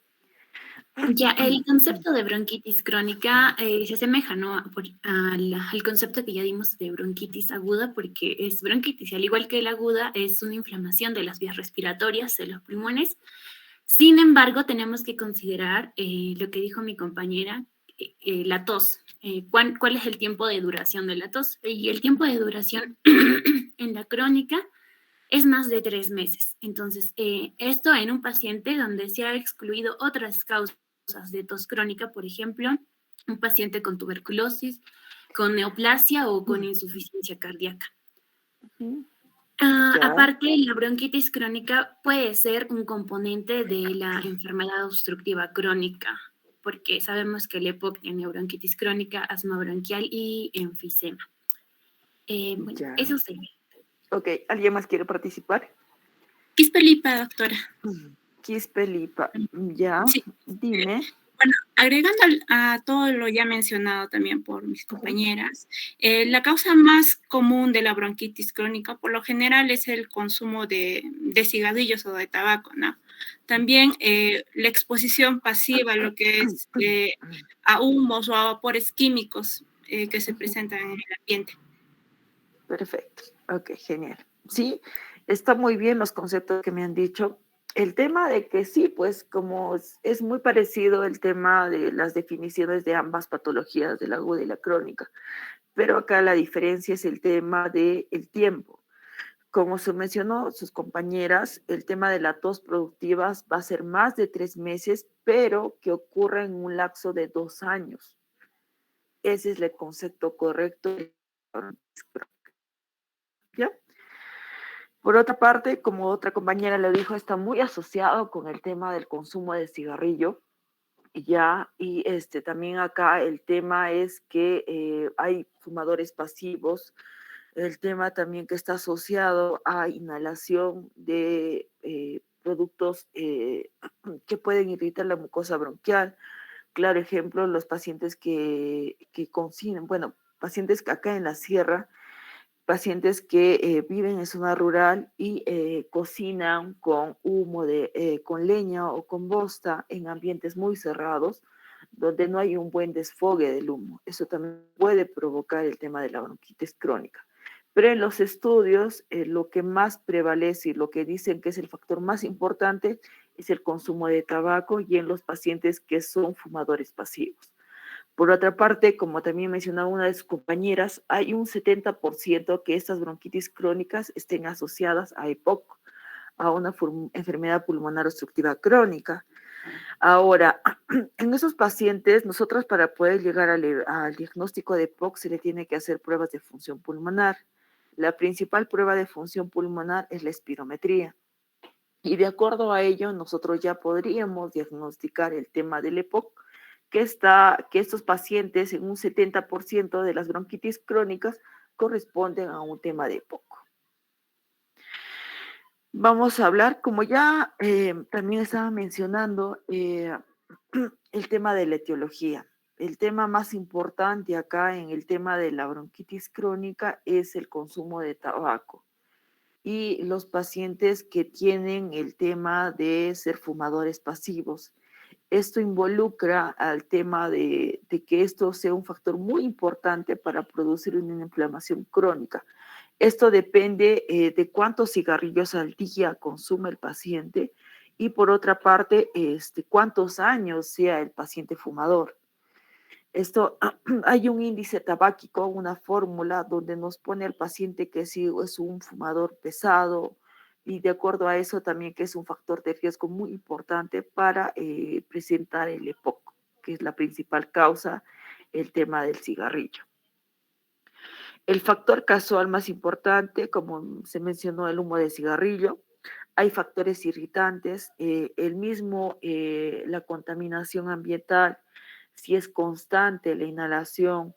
Ya, el concepto de bronquitis crónica se asemeja, ¿no? Al concepto que ya dimos de bronquitis aguda, porque es bronquitis, y al igual que la aguda, es una inflamación de las vías respiratorias, de los pulmones. Sin embargo, tenemos que considerar lo que dijo mi compañera, la tos. ¿Cuál es el tiempo de duración de la tos? Y el tiempo de duración en la crónica es más de 3 meses. Entonces, esto en un paciente donde se ha excluido otras causas de tos crónica, por ejemplo, un paciente con tuberculosis, con neoplasia o con insuficiencia cardíaca. Aparte, la bronquitis crónica puede ser un componente de la enfermedad obstructiva crónica, porque sabemos que el EPOC tiene bronquitis crónica, asma bronquial y enfisema. Bueno, eso sería. Ok, ¿alguien más quiere participar? Quispelipa, doctora. Quispelipa, ya, sí. Dime. Bueno, agregando a todo lo ya mencionado también por mis compañeras, la causa más común de la bronquitis crónica por lo general es el consumo de cigarrillos o de tabaco, ¿no? También la exposición pasiva, lo que es a humos o a vapores químicos que se presentan en el ambiente. Perfecto, ok, genial. Sí, está muy bien los conceptos que me han dicho. El tema de que sí, pues como es muy parecido el tema de las definiciones de ambas patologías, de la aguda y la crónica, pero acá la diferencia es el tema del tiempo. Como se mencionó sus compañeras, el tema de la tos productiva va a ser más de 3 meses, pero que ocurra en un lapso de 2 años. Ese es el concepto correcto. ¿Ya? Por otra parte, como otra compañera le dijo, está muy asociado con el tema del consumo de cigarrillo. Ya, y también acá el tema es que hay fumadores pasivos, el tema también que está asociado a inhalación de productos que pueden irritar la mucosa bronquial. Claro ejemplo, los pacientes que consiguen, bueno, pacientes que acá en la sierra, pacientes que viven en zona rural y cocinan con humo, con leña o con bosta en ambientes muy cerrados, donde no hay un buen desfogue del humo. Eso también puede provocar el tema de la bronquitis crónica. Pero en los estudios, lo que más prevalece y lo que dicen que es el factor más importante es el consumo de tabaco y en los pacientes que son fumadores pasivos. Por otra parte, como también mencionaba una de sus compañeras, hay un 70% que estas bronquitis crónicas estén asociadas a EPOC, a una enfermedad pulmonar obstructiva crónica. Ahora, en esos pacientes, nosotros para poder llegar al diagnóstico de EPOC se le tiene que hacer pruebas de función pulmonar. La principal prueba de función pulmonar es la espirometría. Y de acuerdo a ello, nosotros ya podríamos diagnosticar el tema del EPOC, que estos pacientes en un 70% de las bronquitis crónicas corresponden a un tema de EPOC. Vamos a hablar, como ya también estaba mencionando, el tema de la etiología. El tema más importante acá en el tema de la bronquitis crónica es el consumo de tabaco. Y los pacientes que tienen el tema de ser fumadores pasivos. Esto involucra al tema de que esto sea un factor muy importante para producir una inflamación crónica. Esto depende de cuántos cigarrillos al día consume el paciente y por otra parte, cuántos años sea el paciente fumador. Esto, hay un índice tabáquico, una fórmula donde nos pone al paciente que sí es un fumador pesado y de acuerdo a eso también que es un factor de riesgo muy importante para presentar el EPOC, que es la principal causa, el tema del cigarrillo. El factor casual más importante, como se mencionó, el humo de cigarrillo. Hay factores irritantes, la contaminación ambiental, si es constante la inhalación,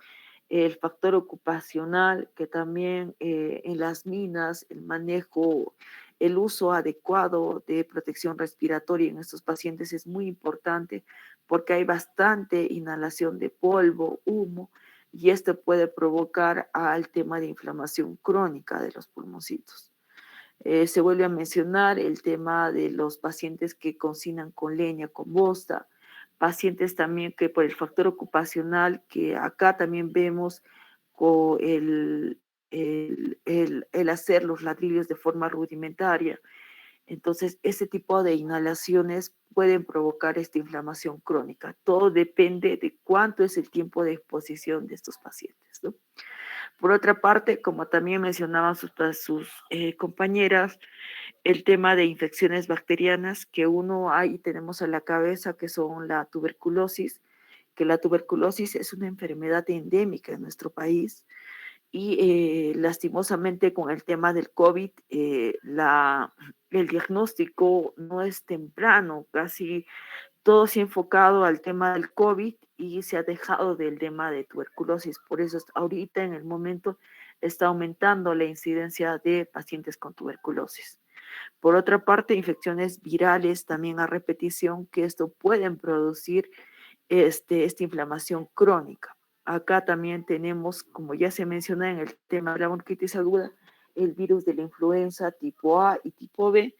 el factor ocupacional, que también en las minas, el manejo, el uso adecuado de protección respiratoria en estos pacientes es muy importante porque hay bastante inhalación de polvo, humo, y esto puede provocar al tema de inflamación crónica de los pulmoncitos. Se vuelve a mencionar el tema de los pacientes que cocinan con leña, con bosta, pacientes también que por el factor ocupacional, que acá también vemos con el hacer los ladrillos de forma rudimentaria. Entonces, ese tipo de inhalaciones pueden provocar esta inflamación crónica. Todo depende de cuánto es el tiempo de exposición de estos pacientes, ¿no? Por otra parte, como también mencionaban sus compañeras, el tema de infecciones bacterianas que uno ahí tenemos a la cabeza, que son la tuberculosis, que la tuberculosis es una enfermedad endémica en nuestro país y lastimosamente con el tema del COVID, el diagnóstico no es temprano, casi todo se ha enfocado al tema del COVID y se ha dejado del tema de tuberculosis. Por eso ahorita en el momento está aumentando la incidencia de pacientes con tuberculosis. Por otra parte, infecciones virales también a repetición, que esto pueden producir esta inflamación crónica. Acá también tenemos, como ya se menciona en el tema de la bronquitis aguda, el virus de la influenza tipo A y tipo B,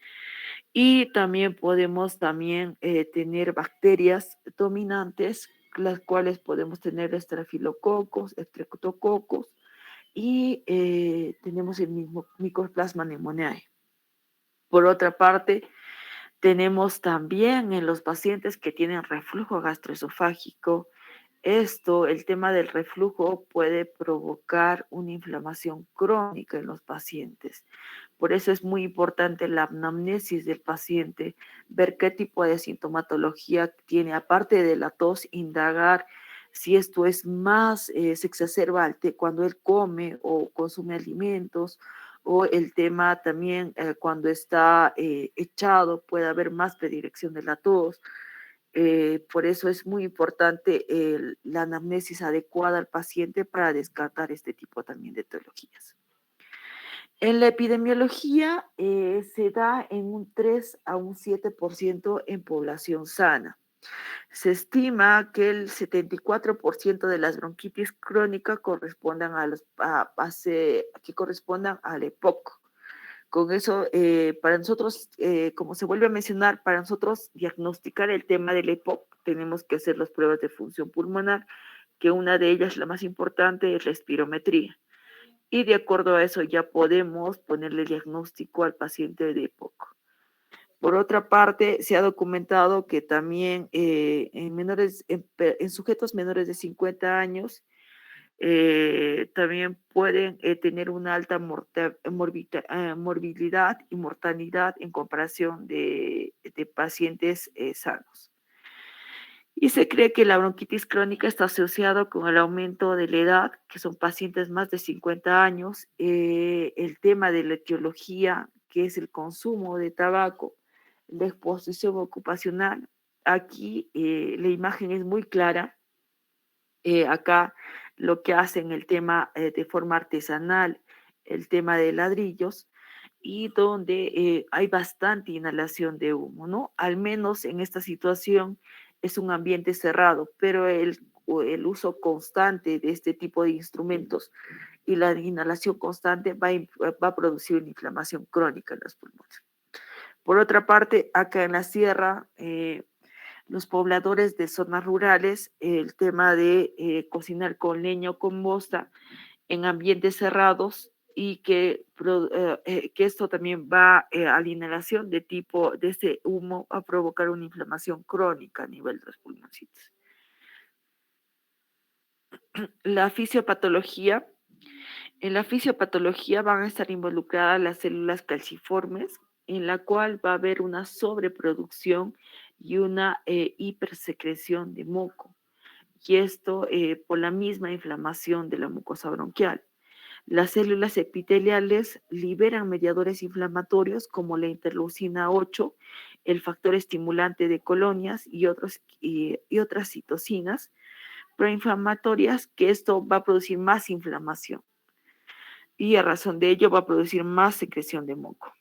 y también podemos tener bacterias dominantes, las cuales podemos tener estrafilococos, estreptococos, y tenemos el mismo Mycoplasma pneumoniae. Por otra parte, tenemos también en los pacientes que tienen reflujo gastroesofágico. El tema del reflujo puede provocar una inflamación crónica en los pacientes. Por eso es muy importante la anamnesis del paciente, ver qué tipo de sintomatología tiene, aparte de la tos, indagar si esto es más, se exacerba cuando él come o consume alimentos, o el tema también cuando está echado, puede haber más predilección de la tos. Por eso es muy importante la anamnesis adecuada al paciente para descartar este tipo también de etiologías. En la epidemiología se da en un 3 a un 7% en población sana. Se estima que el 74% de las bronquitis crónicas correspondan que correspondan al EPOC. Con eso, para nosotros, como se vuelve a mencionar, para nosotros diagnosticar el tema del EPOC, tenemos que hacer las pruebas de función pulmonar, que una de ellas, la más importante, es la espirometría. Y de acuerdo a eso ya podemos ponerle diagnóstico al paciente de EPOC. Por otra parte, se ha documentado que también en sujetos menores de 50 años, también pueden tener una alta morbilidad y mortalidad en comparación de pacientes sanos. Y se cree que la bronquitis crónica está asociada con el aumento de la edad, que son pacientes más de 50 años, el tema de la etiología, que es el consumo de tabaco, la exposición ocupacional. Aquí la imagen es muy clara. Acá lo que hacen el tema de forma artesanal, el tema de ladrillos, y donde hay bastante inhalación de humo, ¿no? Al menos en esta situación es un ambiente cerrado, pero el uso constante de este tipo de instrumentos y la inhalación constante va a producir una inflamación crónica en los pulmones. Por otra parte, acá en la sierra, los pobladores de zonas rurales, el tema de cocinar con leña o con bosta en ambientes cerrados, y que esto también va a la inhalación de ese humo a provocar una inflamación crónica a nivel de los pulmoncitos. La fisiopatología. En la fisiopatología van a estar involucradas las células calciformes, en la cual va a haber una sobreproducción y una hipersecreción de moco, y esto por la misma inflamación de la mucosa bronquial. Las células epiteliales liberan mediadores inflamatorios como la interleucina 8, el factor estimulante de colonias y otras citocinas proinflamatorias, que esto va a producir más inflamación y a razón de ello va a producir más secreción de moco.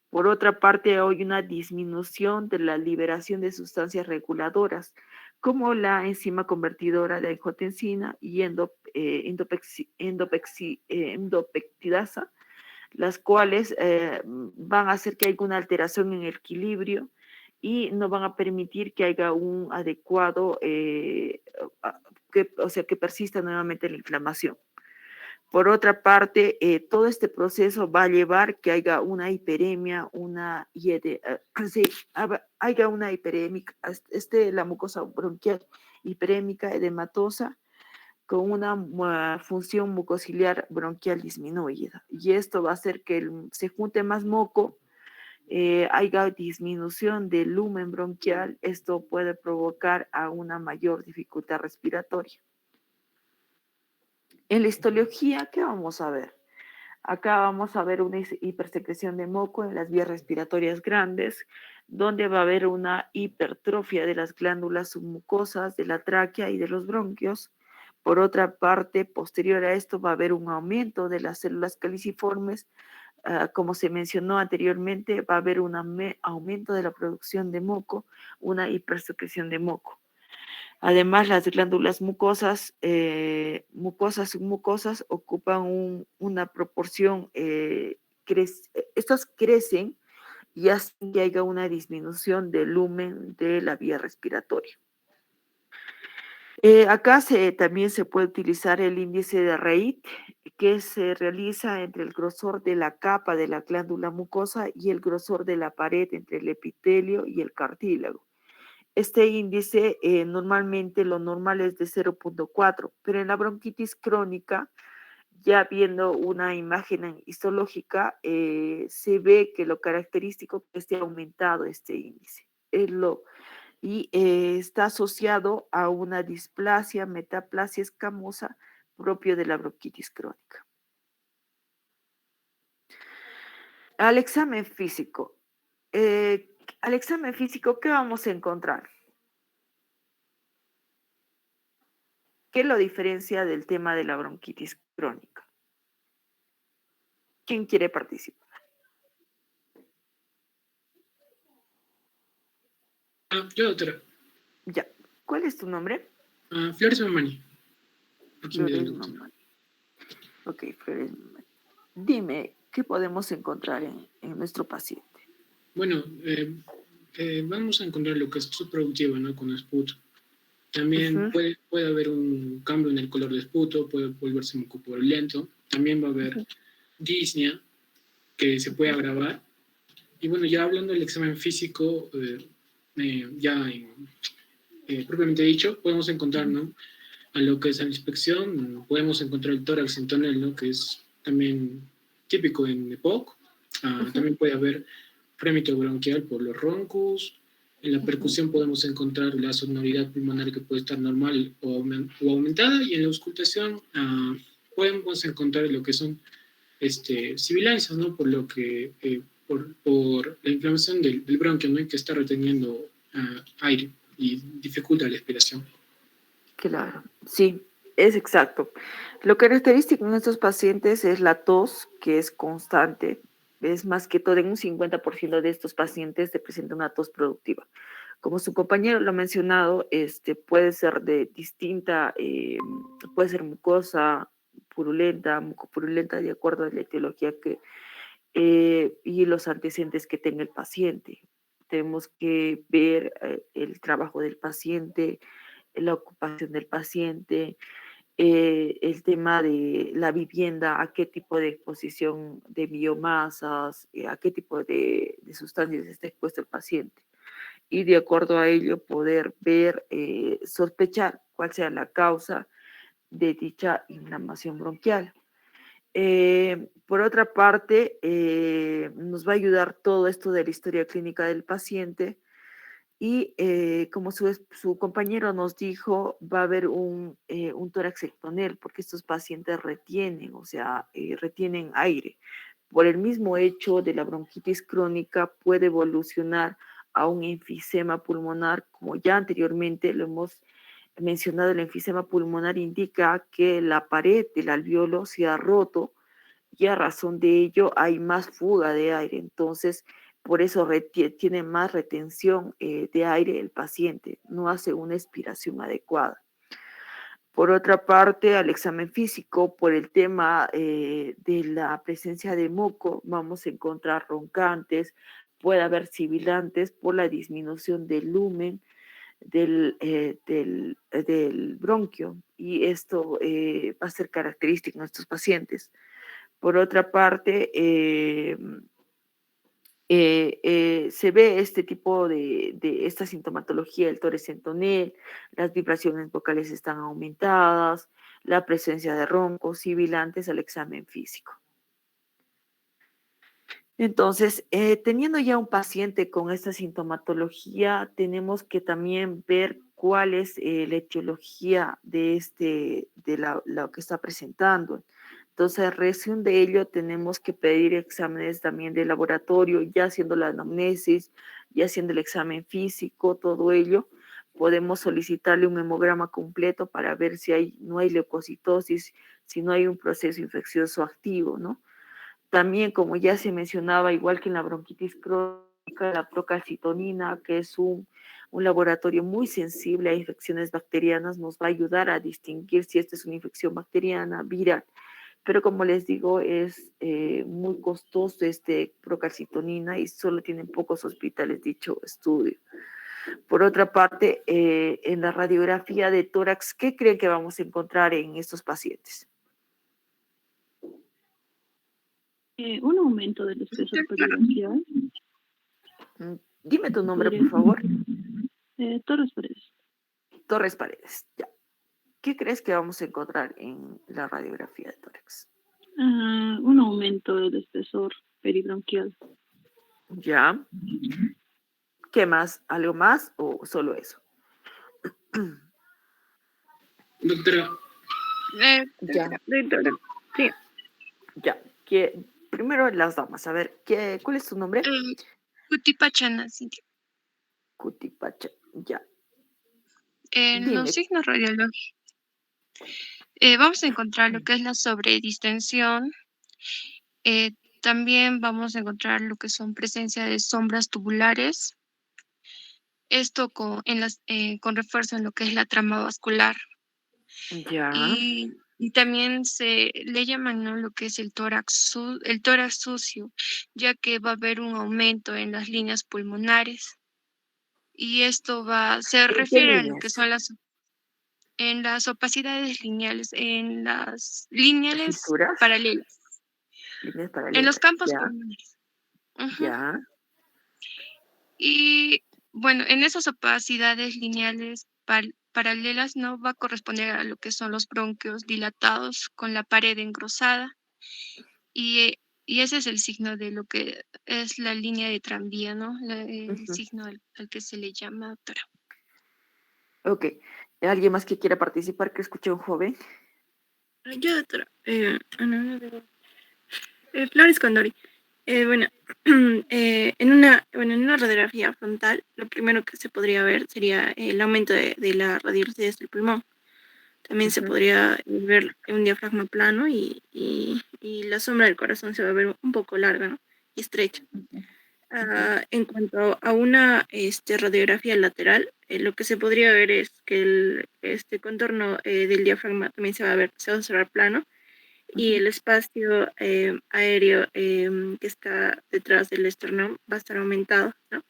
Por otra parte, hay una disminución de la liberación de sustancias reguladoras, como la enzima convertidora de angiotensina y endopeptidasa, las cuales van a hacer que haya una alteración en el equilibrio y no van a permitir que haya un adecuado, que persista nuevamente la inflamación. Por otra parte, todo este proceso va a llevar que haya una hiperemia, haya una hiperémica, la mucosa bronquial hiperémica, edematosa, con una función mucociliar bronquial disminuida. Y esto va a hacer que se junte más moco, haya disminución del lumen bronquial. Esto puede provocar a una mayor dificultad respiratoria. En la histología, ¿qué vamos a ver? Acá vamos a ver una hipersecreción de moco en las vías respiratorias grandes, donde va a haber una hipertrofia de las glándulas submucosas, de la tráquea y de los bronquios. Por otra parte, posterior a esto va a haber un aumento de las células caliciformes. Como se mencionó anteriormente, va a haber un aumento de la producción de moco, una hipersecreción de moco. Además, las glándulas mucosas, submucosas, ocupan una proporción, estas crecen y hacen que haya una disminución del lumen de la vía respiratoria. Acá también se puede utilizar el índice de Reit, que se realiza entre el grosor de la capa de la glándula mucosa y el grosor de la pared entre el epitelio y el cartílago. Este índice normalmente lo normal es de 0.4, pero en la bronquitis crónica, ya viendo una imagen histológica, se ve que lo característico es que esté aumentado este índice. Está asociado a una displasia, metaplasia escamosa propio de la bronquitis crónica. Al examen físico. Al examen físico, ¿qué vamos a encontrar? ¿Qué lo diferencia del tema de la bronquitis crónica? ¿Quién quiere participar? Yo, doctora. Ya. ¿Cuál es tu nombre? Flores Mamani. Flores Mamani. Ok, Flores Mamani. Dime, ¿qué podemos encontrar en nuestro paciente? Bueno, vamos a encontrar lo que es subproductiva, ¿no? Con esputo. También puede haber un cambio en el color de esputo, puede volverse mucopurulento. También va a haber disnea, que se puede agravar. Y bueno, ya hablando del examen físico, propiamente dicho, podemos encontrar, ¿no? A lo que es la inspección, podemos encontrar el tórax en tonel, ¿no? Que es también típico en EPOC. También puede haber frémito bronquial por los roncus. En la percusión podemos encontrar la sonoridad pulmonar, que puede estar normal o aumentada, y en la auscultación podemos encontrar lo que son sibilancias, ¿no? Por lo que por la inflamación del bronquio, ¿no? Que está reteniendo aire y dificulta la expiración. Claro, sí, es exacto. Lo característico en estos pacientes es la tos, que es constante. Es más que todo en un 50% de estos pacientes se presenta una tos productiva. Como su compañero lo ha mencionado, puede ser de distinta, puede ser mucosa, purulenta, mucopurulenta, de acuerdo a la etiología y los antecedentes que tenga el paciente. Tenemos que ver el trabajo del paciente, la ocupación del paciente, el tema de la vivienda, a qué tipo de exposición de biomasas, a qué tipo de sustancias está expuesto el paciente. Y de acuerdo a ello poder ver, sospechar cuál sea la causa de dicha inflamación bronquial. Por otra parte, nos va a ayudar todo esto de la historia clínica del paciente, Y como su compañero nos dijo, va a haber un tórax ectonel, porque estos pacientes retienen, o sea, retienen aire. Por el mismo hecho de la bronquitis crónica puede evolucionar a un enfisema pulmonar, como ya anteriormente lo hemos mencionado. El enfisema pulmonar indica que la pared del alveolo se ha roto y a razón de ello hay más fuga de aire. Entonces, por eso tiene más retención de aire el paciente, no hace una expiración adecuada. Por otra parte, al examen físico, por el tema de la presencia de moco, vamos a encontrar roncantes, puede haber sibilantes por la disminución del lumen del bronquio, y esto va a ser característico en estos pacientes. Por otra parte, se ve este tipo de esta sintomatología del tórax entonel, las vibraciones vocales están aumentadas, la presencia de roncos sibilantes al examen físico. Entonces, teniendo ya un paciente con esta sintomatología, tenemos que también ver cuál es la etiología de lo que está presentando. Entonces, a razón de ello, tenemos que pedir exámenes también de laboratorio, ya haciendo la anamnesis, ya haciendo el examen físico, todo ello. Podemos solicitarle un hemograma completo para ver si no hay leucocitosis, si no hay un proceso infeccioso activo, ¿no? También, como ya se mencionaba, igual que en la bronquitis crónica, la procalcitonina, que es un laboratorio muy sensible a infecciones bacterianas, nos va a ayudar a distinguir si esta es una infección bacteriana, viral. Pero como les digo, es muy costoso este procalcitonina y solo tienen pocos hospitales dicho estudio. Por otra parte, en la radiografía de tórax, ¿qué creen que vamos a encontrar en estos pacientes? Un aumento del espesor peribronquial. Dime tu nombre, por favor. Torres Paredes. Torres Paredes, ya. ¿Qué crees que vamos a encontrar en la radiografía de tórax? Un aumento del espesor peribronquial. Ya. ¿Qué más? ¿Algo más o solo eso? Doctora. Ya. Sí. Ya. Primero las damas, a ver, ¿cuál es tu nombre? Cutipachana, Cintia. Cutipacha, ya. En Dime. los signos radiológicos vamos a encontrar lo que es la sobredistensión. También vamos a encontrar lo que son presencia de sombras tubulares. Esto con refuerzo en lo que es la trama vascular. Ya. Y también se le llaman, ¿no?, lo que es el tórax sucio, ya que va a haber un aumento en las líneas pulmonares. Y esto se refiere a lo que son en las opacidades lineales, en las lineales paralelas. Líneas paralelas. En los campos ya. pulmonares. Ya. Y bueno, en esas opacidades lineales paralelas no va a corresponder a lo que son los bronquios dilatados con la pared engrosada. Y ese es el signo de lo que es la línea de tranvía, ¿no? El signo al que se le llama, doctora. Ok. ¿Alguien más que quiera participar? Que escuche un joven. Yo, doctora. Flores Condori. Bueno, en una radiografía frontal, lo primero que se podría ver sería el aumento de la radiolucidez del pulmón. También se podría ver un diafragma plano y la sombra del corazón se va a ver un poco larga, ¿no?, y estrecha. En cuanto a una radiografía lateral, lo que se podría ver es que este contorno del diafragma también se va a observar plano, y el espacio aéreo que está detrás del esternón va a estar aumentado, ¿no?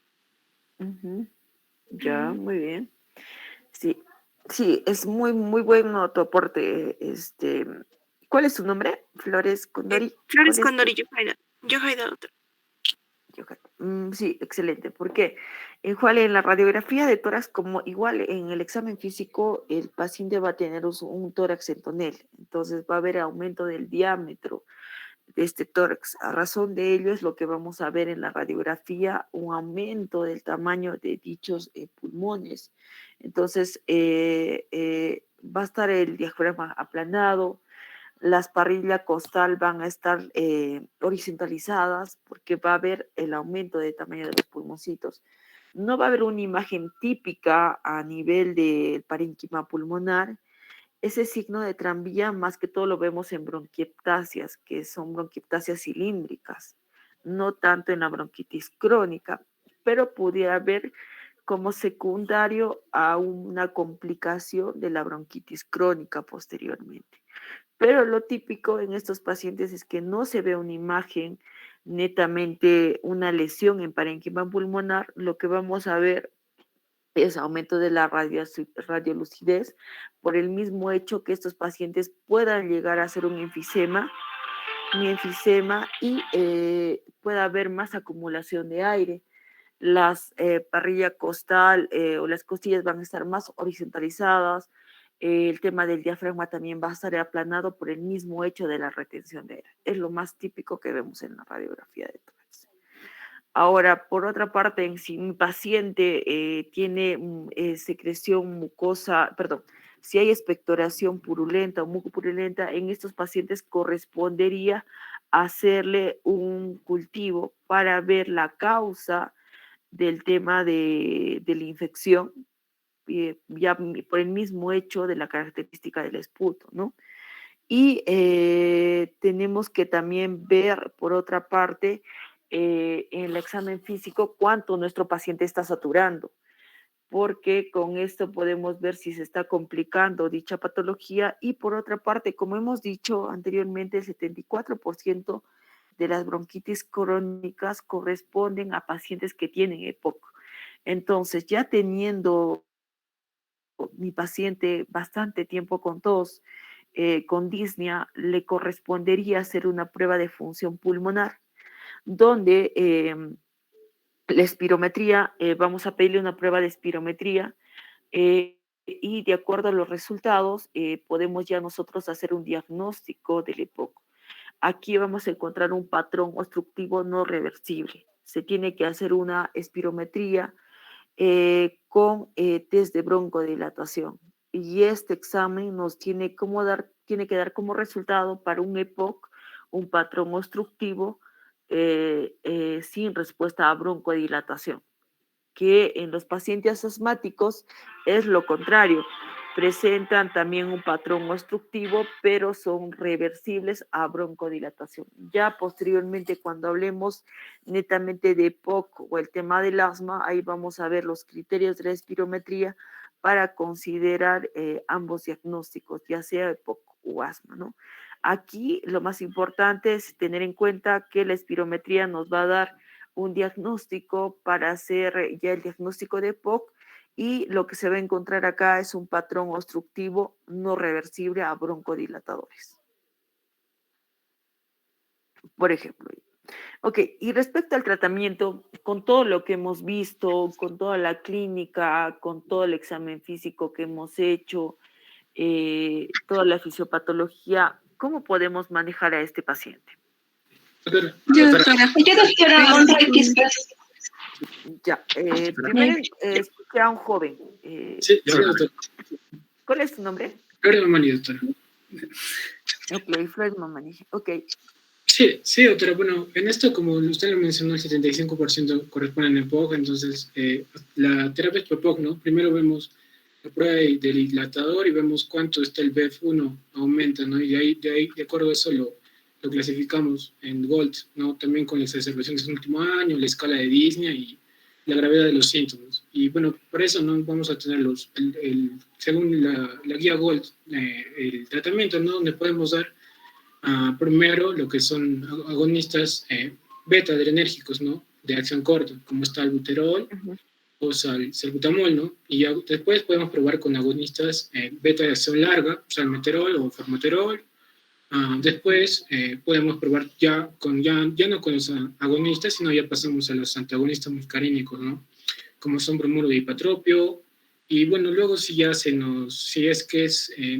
Ya, muy bien. Sí, es muy, muy bueno tu aporte. ¿Cuál es tu nombre? Flores Condori. Flores Condori, Yohaida, doctor. Sí, excelente, porque igual en la radiografía de tórax, como igual en el examen físico, el paciente va a tener un tórax entonel, entonces va a haber aumento del diámetro de este tórax. A razón de ello es lo que vamos a ver en la radiografía, un aumento del tamaño de dichos pulmones. Entonces, va a estar el diafragma aplanado, las parrillas costal van a estar horizontalizadas porque va a haber el aumento de tamaño de los pulmoncitos. No va a haber una imagen típica a nivel del parénquima pulmonar. Ese signo de tranvía más que todo lo vemos en bronquiectasias, que son bronquiectasias cilíndricas, no tanto en la bronquitis crónica, pero pudiera haber como secundario a una complicación de la bronquitis crónica posteriormente. Pero lo típico en estos pacientes es que no se ve una imagen netamente una lesión en parénquima pulmonar. Lo que vamos a ver es aumento de la radiolucidez por el mismo hecho que estos pacientes puedan llegar a hacer un enfisema y pueda haber más acumulación de aire. Las parrilla costal o las costillas van a estar más horizontalizadas. El tema del diafragma también va a estar aplanado por el mismo hecho de la retención de aire. Es lo más típico que vemos en la radiografía de tórax. Ahora, por otra parte, si mi paciente tiene secreción mucosa, perdón, si hay expectoración purulenta o mucopurulenta, en estos pacientes correspondería hacerle un cultivo para ver la causa del tema de la infección, ya por el mismo hecho de la característica del esputo, ¿no? Y tenemos que también ver, por otra parte, en el examen físico, cuánto nuestro paciente está saturando, porque con esto podemos ver si se está complicando dicha patología. Y por otra parte, como hemos dicho anteriormente, el 74% de las bronquitis crónicas corresponden a pacientes que tienen EPOC. Entonces, ya teniendo mi paciente bastante tiempo con tos, con disnea, le correspondería hacer una prueba de función pulmonar, donde la espirometría, vamos a pedirle una prueba de espirometría y de acuerdo a los resultados podemos ya nosotros hacer un diagnóstico del EPOC. Aquí vamos a encontrar un patrón obstructivo no reversible. Se tiene que hacer una espirometría con test de broncodilatación. Y este examen nos tiene que dar como resultado para un EPOC un patrón obstructivo sin respuesta a broncodilatación, que en los pacientes asmáticos es lo contrario. Presentan también un patrón obstructivo, pero son reversibles a broncodilatación. Ya posteriormente, cuando hablemos netamente de EPOC o el tema del asma, ahí vamos a ver los criterios de la espirometría para considerar ambos diagnósticos, ya sea EPOC o asma, ¿no? Aquí lo más importante es tener en cuenta que la espirometría nos va a dar un diagnóstico para hacer ya el diagnóstico de EPOC, y lo que se va a encontrar acá es un patrón obstructivo no reversible a broncodilatadores, por ejemplo. Ok, y respecto al tratamiento, con todo lo que hemos visto, con toda la clínica, con todo el examen físico que hemos hecho, toda la fisiopatología, ¿cómo podemos manejar a este paciente? Yo, doctora, un requisito. Ya, primero escuché a un joven. Sí, doctor. ¿Cuál es tu nombre? Flores Mamani, doctora. Ok, Flores Mamani, ok. Sí, doctora. Bueno, en esto, como usted lo mencionó, el 75% corresponde a EPOC, entonces la terapia es por EPOC, ¿no? Primero vemos la prueba del dilatador y vemos cuánto está el BF1, aumenta, ¿no? Y de acuerdo a eso lo clasificamos en GOLD, ¿no? También con las exacerbaciones del último año, la escala de disnea y la gravedad de los síntomas. Y bueno, por eso no vamos a tener según la guía GOLD, el tratamiento, ¿no? Donde podemos dar primero lo que son agonistas beta-adrenérgicos, ¿no? De acción corta, como está el buterol o salbutamol, ¿no? Y ya después podemos probar con agonistas beta de acción larga, salmeterol o formoterol. Después podemos probar ya no con los agonistas, sino ya pasamos a los antagonistas muscarínicos, ¿no? Como son bromuro de hipatropio, Y bueno, luego si ya si es que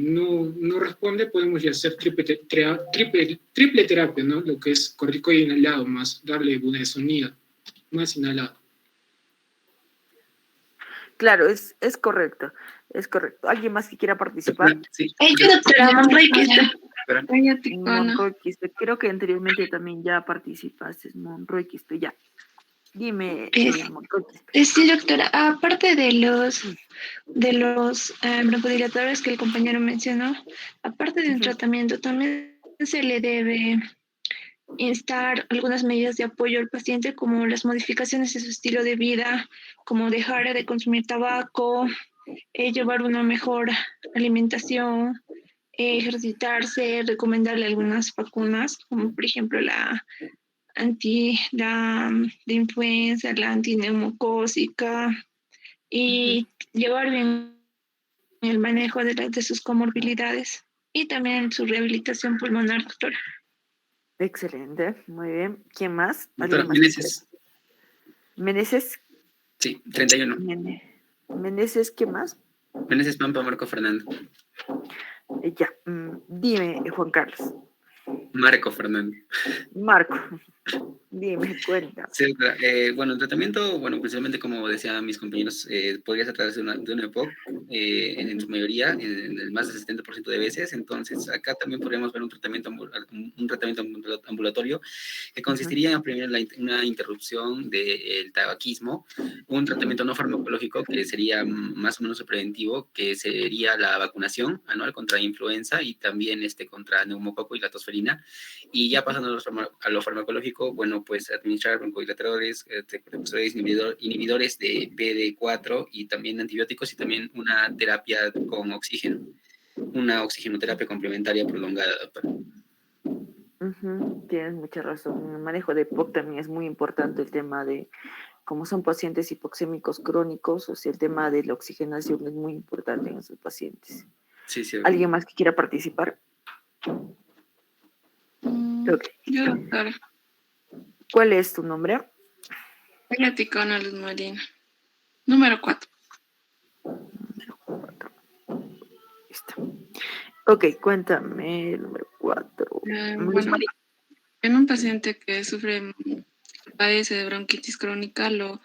no responde, podemos ya hacer triple terapia, ¿no? Lo que es corticoide inhalado más darle budesonida, más inhalado. Claro, es correcto, es correcto. ¿Alguien más que quiera participar? Sí. Doctora Monroy, que está. Monroy Quispe, creo que anteriormente también ya participaste, Monroy Quispe, ya. Dime, Monroy Quispe. Sí, doctora, aparte de los broncodilatadores que el compañero mencionó, aparte de un tratamiento, también se le debe instar algunas medidas de apoyo al paciente, como las modificaciones de su estilo de vida, como dejar de consumir tabaco, llevar una mejor alimentación, ejercitarse, recomendarle algunas vacunas, como por ejemplo la de influenza, la antineumocócica, y llevar bien el manejo de sus comorbilidades y también su rehabilitación pulmonar, doctora. Excelente, muy bien. ¿Quién más? Doctora ¿Alguien más? Meneses. ¿Meneses? Sí, 31. ¿Meneses qué más? Meneses Pampa Marco Fernando. Ya, dime, Juan Carlos. Marco Fernando. Marco, dime, cuenta. Sí, bueno, el tratamiento, bueno, principalmente como decían mis compañeros, podría tratarse de una EPOC, en su mayoría, en el más del 70% de veces. Entonces, acá también podríamos ver un tratamiento ambulatorio que consistiría en primero una interrupción del tabaquismo, un tratamiento no farmacológico que sería más o menos preventivo, que sería la vacunación anual contra influenza y también contra neumococo y la tosferina. Y ya pasando a lo farmacológico, bueno, pues administrar broncodilatadores, inhibidores de BD4 y también antibióticos y también una terapia con oxígeno, una oxigenoterapia complementaria prolongada, doctora. Tienes mucha razón. En el manejo de EPOC también es muy importante el tema de, como son pacientes hipoxémicos crónicos, o sea, el tema de la oxigenación es muy importante en esos pacientes. Sí, sí. ¿Alguien más que quiera participar? Okay. Yo, doctora. ¿Cuál es tu nombre? Ticona Luz Molina. Número 4. Número 4. Listo. Ok, cuéntame el número 4. Bueno, en un paciente que padece de bronquitis crónica, lo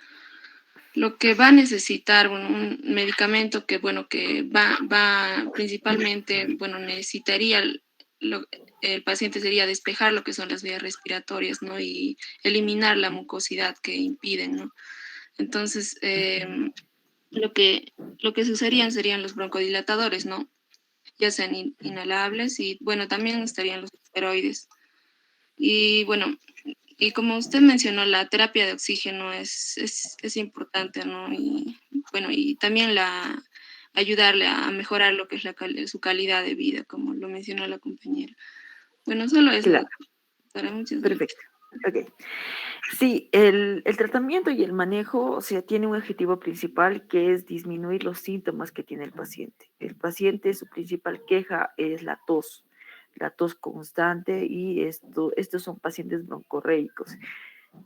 que va a necesitar, bueno, un medicamento que, bueno, que va principalmente, bueno, necesitaría el paciente sería despejar lo que son las vías respiratorias, ¿no? Y eliminar la mucosidad que impiden, ¿no? Entonces, lo que se usarían serían los broncodilatadores, ¿no? Ya sean inhalables y, bueno, también estarían los esteroides. Y, bueno, y como usted mencionó, la terapia de oxígeno es importante, ¿no? Y, bueno, y también ayudarle a mejorar lo que es su calidad de vida, como lo mencionó la compañera. Bueno, solo eso. Claro. Muchas Perfecto. Ok. Sí, el tratamiento y el manejo, o sea, tiene un objetivo principal que es disminuir los síntomas que tiene el paciente. El paciente, su principal queja es la tos constante, y estos son pacientes broncorreicos.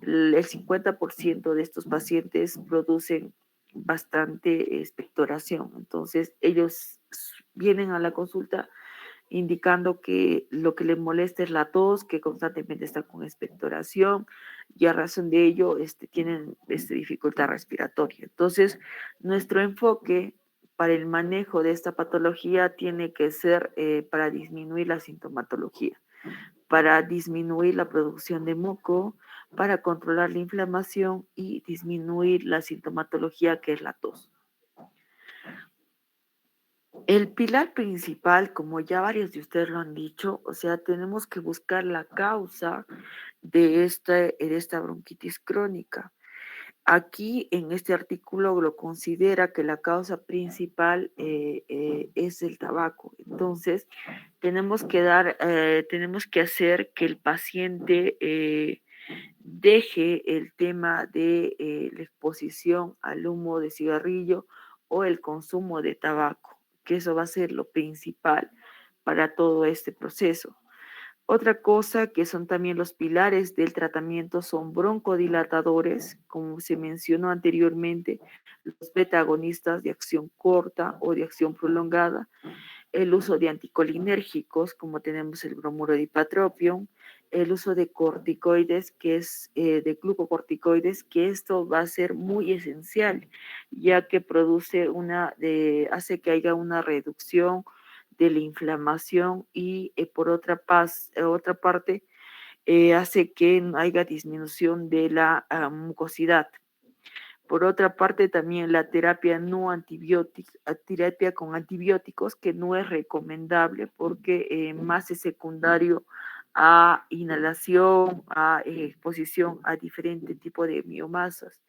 El 50% de estos pacientes producen bastante expectoración, entonces ellos vienen a la consulta indicando que lo que le molesta es la tos, que constantemente está con expectoración, y a razón de ello tienen dificultad respiratoria. Entonces, nuestro enfoque para el manejo de esta patología tiene que ser para disminuir la sintomatología, para disminuir la producción de moco, para controlar la inflamación y disminuir la sintomatología que es la tos. El pilar principal, como ya varios de ustedes lo han dicho, o sea, tenemos que buscar la causa de esta bronquitis crónica. Aquí en este artículo lo considera que la causa principal es el tabaco. Entonces, tenemos que hacer que el paciente deje el tema de la exposición al humo de cigarrillo o el consumo de tabaco, que eso va a ser lo principal para todo este proceso. Otra cosa que son también los pilares del tratamiento son broncodilatadores, como se mencionó anteriormente, los beta-agonistas de acción corta o de acción prolongada, el uso de anticolinérgicos, como tenemos el bromuro de ipratropium, el uso de corticoides, que es de glucocorticoides, que esto va a ser muy esencial, ya que hace que haya una reducción de la inflamación y por otra parte hace que haya disminución de la mucosidad. Por otra parte, también la terapia no antibiótica, terapia con antibióticos, que no es recomendable porque más es secundario a inhalación, a exposición a diferente tipo de biomasas,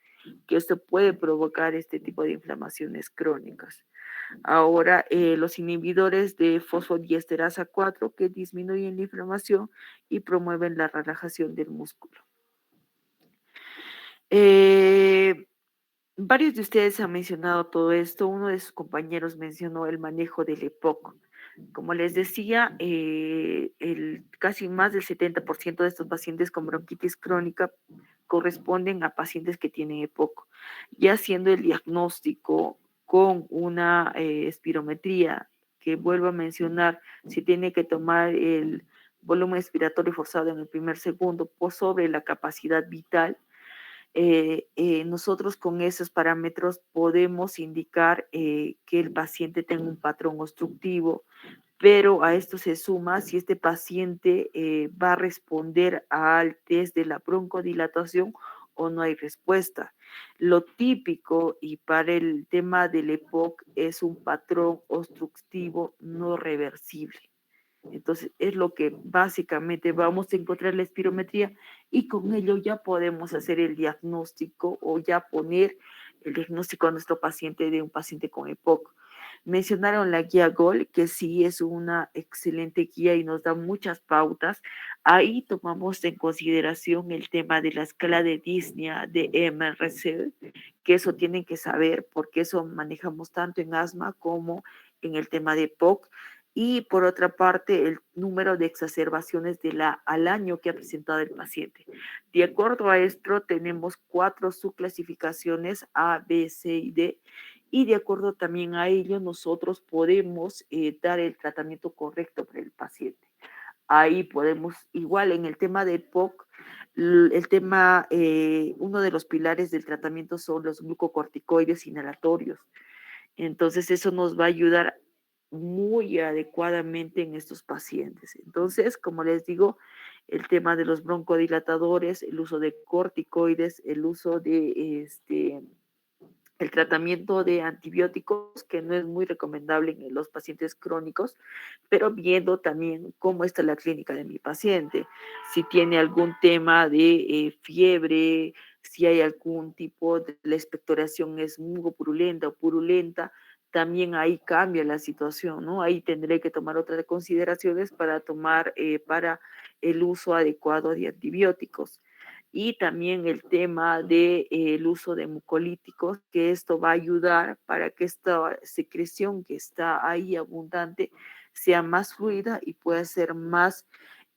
que esto puede provocar este tipo de inflamaciones crónicas. Ahora, los inhibidores de fosfodiesterasa 4 que disminuyen la inflamación y promueven la relajación del músculo. Varios de ustedes han mencionado todo esto. Uno de sus compañeros mencionó el manejo del EPOC. Como les decía, casi más del 70% de estos pacientes con bronquitis crónica corresponden a pacientes que tienen EPOC, ya siendo el diagnóstico con una espirometría, que vuelvo a mencionar, si tiene que tomar el volumen expiratorio forzado en el primer segundo por sobre la capacidad vital. Nosotros con esos parámetros podemos indicar que el paciente tenga un patrón obstructivo, pero a esto se suma si este paciente va a responder al test de la broncodilatación o no hay respuesta. Lo típico y para el tema del EPOC es un patrón obstructivo no reversible. Entonces, es lo que básicamente vamos a encontrar la espirometría y con ello ya podemos hacer el diagnóstico o ya poner el diagnóstico a nuestro paciente de un paciente con EPOC. Mencionaron la guía GOL, que sí es una excelente guía y nos da muchas pautas. Ahí tomamos en consideración el tema de la escala de disnea de MRC, que eso tienen que saber porque eso manejamos tanto en asma como en el tema de EPOC. Y por otra parte, el número de exacerbaciones al año que ha presentado el paciente. De acuerdo a esto, tenemos 4 subclasificaciones A, B, C y D, y de acuerdo también a ello, nosotros podemos dar el tratamiento correcto para el paciente. Ahí podemos, igual en el tema de POC, uno de los pilares del tratamiento son los glucocorticoides inhalatorios. Entonces, eso nos va a ayudar muy adecuadamente en estos pacientes. Entonces, como les digo, el tema de los broncodilatadores, el uso de corticoides, el uso de el tratamiento de antibióticos, que no es muy recomendable en los pacientes crónicos, pero viendo también cómo está la clínica de mi paciente, si tiene algún tema de fiebre, si hay algún tipo de la expectoración es purulenta o purulenta, también ahí cambia la situación, ¿no? Ahí tendré que tomar otras consideraciones para tomar para el uso adecuado de antibióticos. Y también el tema del uso de mucolíticos, que esto va a ayudar para que esta secreción que está ahí abundante sea más fluida y pueda ser más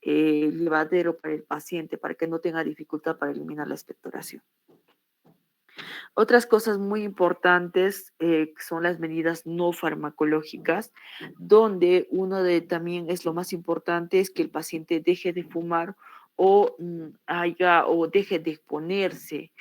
llevadero para el paciente, para que no tenga dificultad para eliminar la expectoración. Otras cosas muy importantes son las medidas no farmacológicas, donde también es lo más importante es que el paciente deje de fumar o deje de exponerse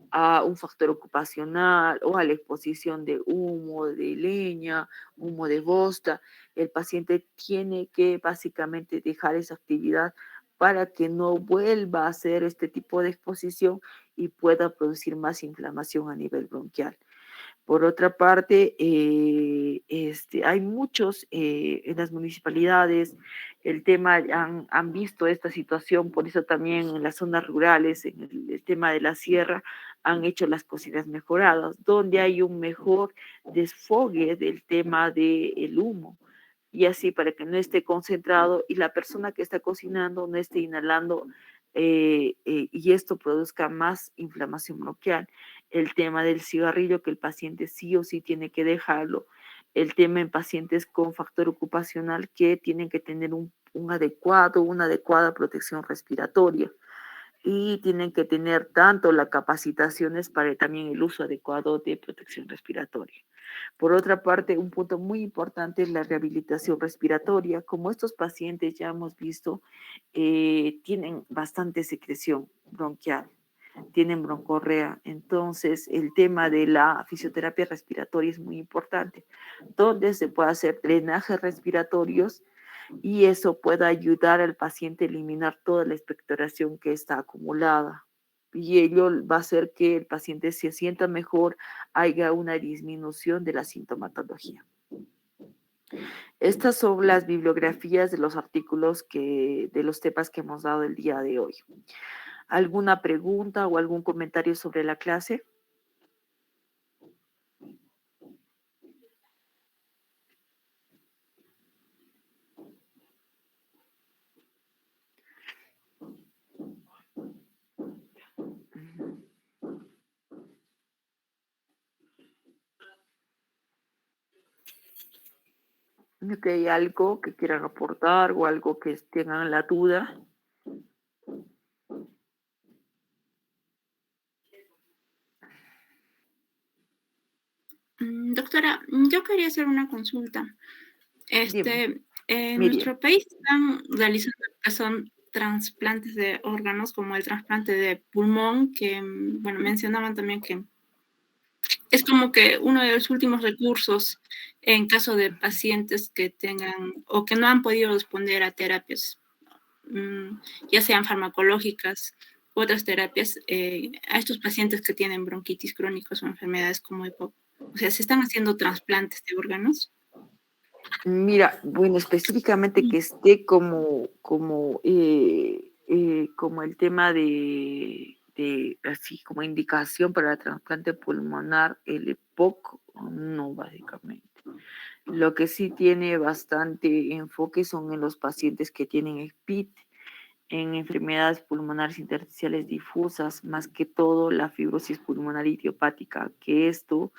a un factor ocupacional o a la exposición de humo de leña, humo de bosta. El paciente tiene que básicamente dejar esa actividad para que no vuelva a hacer este tipo de exposición y pueda producir más inflamación a nivel bronquial. Por otra parte, hay muchos en las municipalidades, el tema, han visto esta situación, por eso también en las zonas rurales, en el tema de la sierra, han hecho las cocinas mejoradas, donde hay un mejor desfogue del tema del humo, y así para que no esté concentrado y la persona que está cocinando no esté inhalando y esto produzca más inflamación bronquial. El tema del cigarrillo, que el paciente sí o sí tiene que dejarlo. El tema en pacientes con factor ocupacional que tienen que tener un una adecuada protección respiratoria y tienen que tener tanto las capacitaciones para también el uso adecuado de protección respiratoria. Por otra parte, un punto muy importante es la rehabilitación respiratoria. Como estos pacientes ya hemos visto, tienen bastante secreción bronquial, tienen broncorrea. Entonces, el tema de la fisioterapia respiratoria es muy importante, donde se puede hacer drenajes respiratorios y eso puede ayudar al paciente a eliminar toda la expectoración que está acumulada. Y ello va a hacer que el paciente se sienta mejor, haya una disminución de la sintomatología. Estas son las bibliografías de los artículos de los temas que hemos dado el día de hoy. ¿Alguna pregunta o algún comentario sobre la clase? Ok, ¿algo que quieran aportar o algo que tengan la duda? Doctora, yo quería hacer una consulta. En Miriam. nuestro país están realizando lo que son trasplantes de órganos, como el trasplante de pulmón, que, bueno, mencionaban también que es como que uno de los últimos recursos en caso de pacientes que tengan o que no han podido responder a terapias, ya sean farmacológicas u otras terapias, a estos pacientes que tienen bronquitis crónicos o enfermedades como EPOC. O sea, ¿se están haciendo trasplantes de órganos? Mira, bueno, específicamente que esté como el tema así como indicación para el trasplante pulmonar, el EPOC, no, básicamente. Lo que sí tiene bastante enfoque son en los pacientes que tienen EPIT, en enfermedades pulmonares intersticiales difusas, más que todo la fibrosis pulmonar idiopática, que esto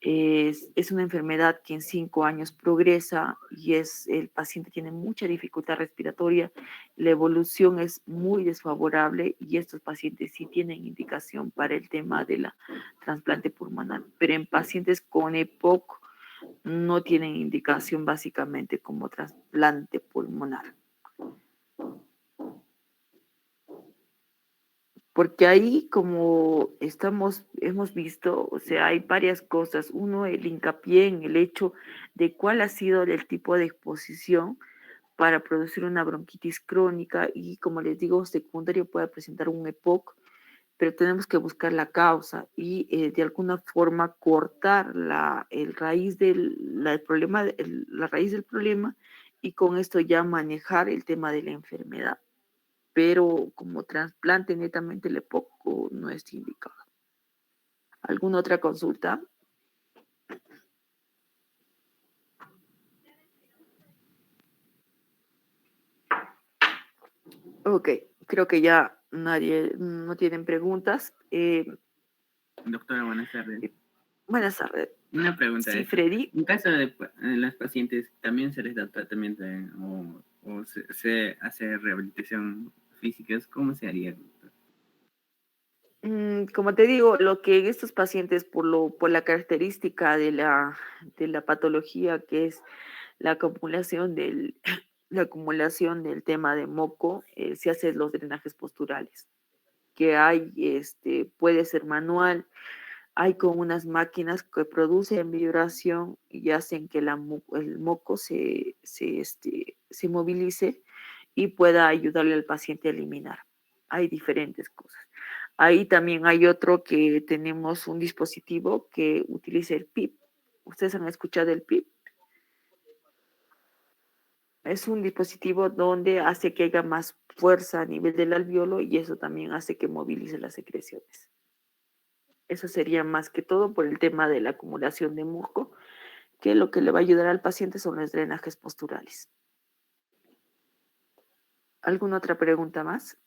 es una enfermedad que en 5 años progresa y el paciente tiene mucha dificultad respiratoria, la evolución es muy desfavorable y estos pacientes sí tienen indicación para el tema de la trasplante pulmonar, pero en pacientes con EPOC no tienen indicación básicamente como trasplante pulmonar. Porque ahí, como hemos visto, o sea, hay varias cosas. Uno, el hincapié en el hecho de cuál ha sido el tipo de exposición para producir una bronquitis crónica y, como les digo, secundario puede presentar un EPOC, pero tenemos que buscar la causa y de alguna forma cortar la raíz del problema y con esto ya manejar el tema de la enfermedad. Pero como trasplante netamente el EPOC no es indicado. ¿Alguna otra consulta? Ok, creo que ya no tienen preguntas. Doctora, buenas tardes. Buenas tardes. Una pregunta. Sí, Freddy. En caso de las pacientes, ¿también se les da tratamiento o se hace rehabilitación física? ¿Cómo se haría, doctor? Como te digo, lo que estos pacientes, por la característica de la patología, que es la acumulación del tema de moco, se hacen los drenajes posturales, que hay, puede ser manual, hay con unas máquinas que producen vibración y hacen que el moco se movilice y pueda ayudarle al paciente a eliminar. Hay diferentes cosas. Ahí también hay otro que tenemos un dispositivo que utiliza el PIP. ¿Ustedes han escuchado el PIP? Es un dispositivo donde hace que haya más fuerza a nivel del alveolo y eso también hace que movilice las secreciones. Eso sería más que todo por el tema de la acumulación de muco, que lo que le va a ayudar al paciente son los drenajes posturales. ¿Alguna otra pregunta más?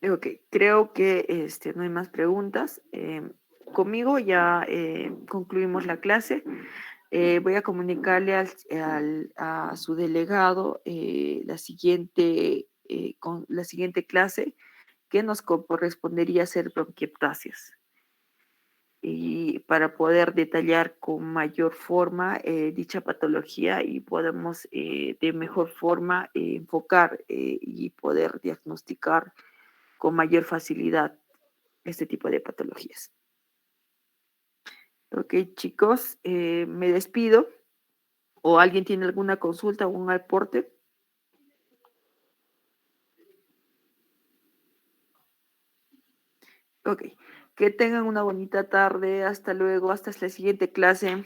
Ok, creo que no hay más preguntas. conmigo ya concluimos la clase. Voy a comunicarle a su delegado la siguiente clase que nos correspondería hacer bronquiectasias. Y para poder detallar con mayor forma dicha patología y podemos de mejor forma enfocar y poder diagnosticar con mayor facilidad este tipo de patologías. Ok, chicos, me despido. ¿O alguien tiene alguna consulta o un aporte? Ok, que tengan una bonita tarde. Hasta luego, hasta la siguiente clase.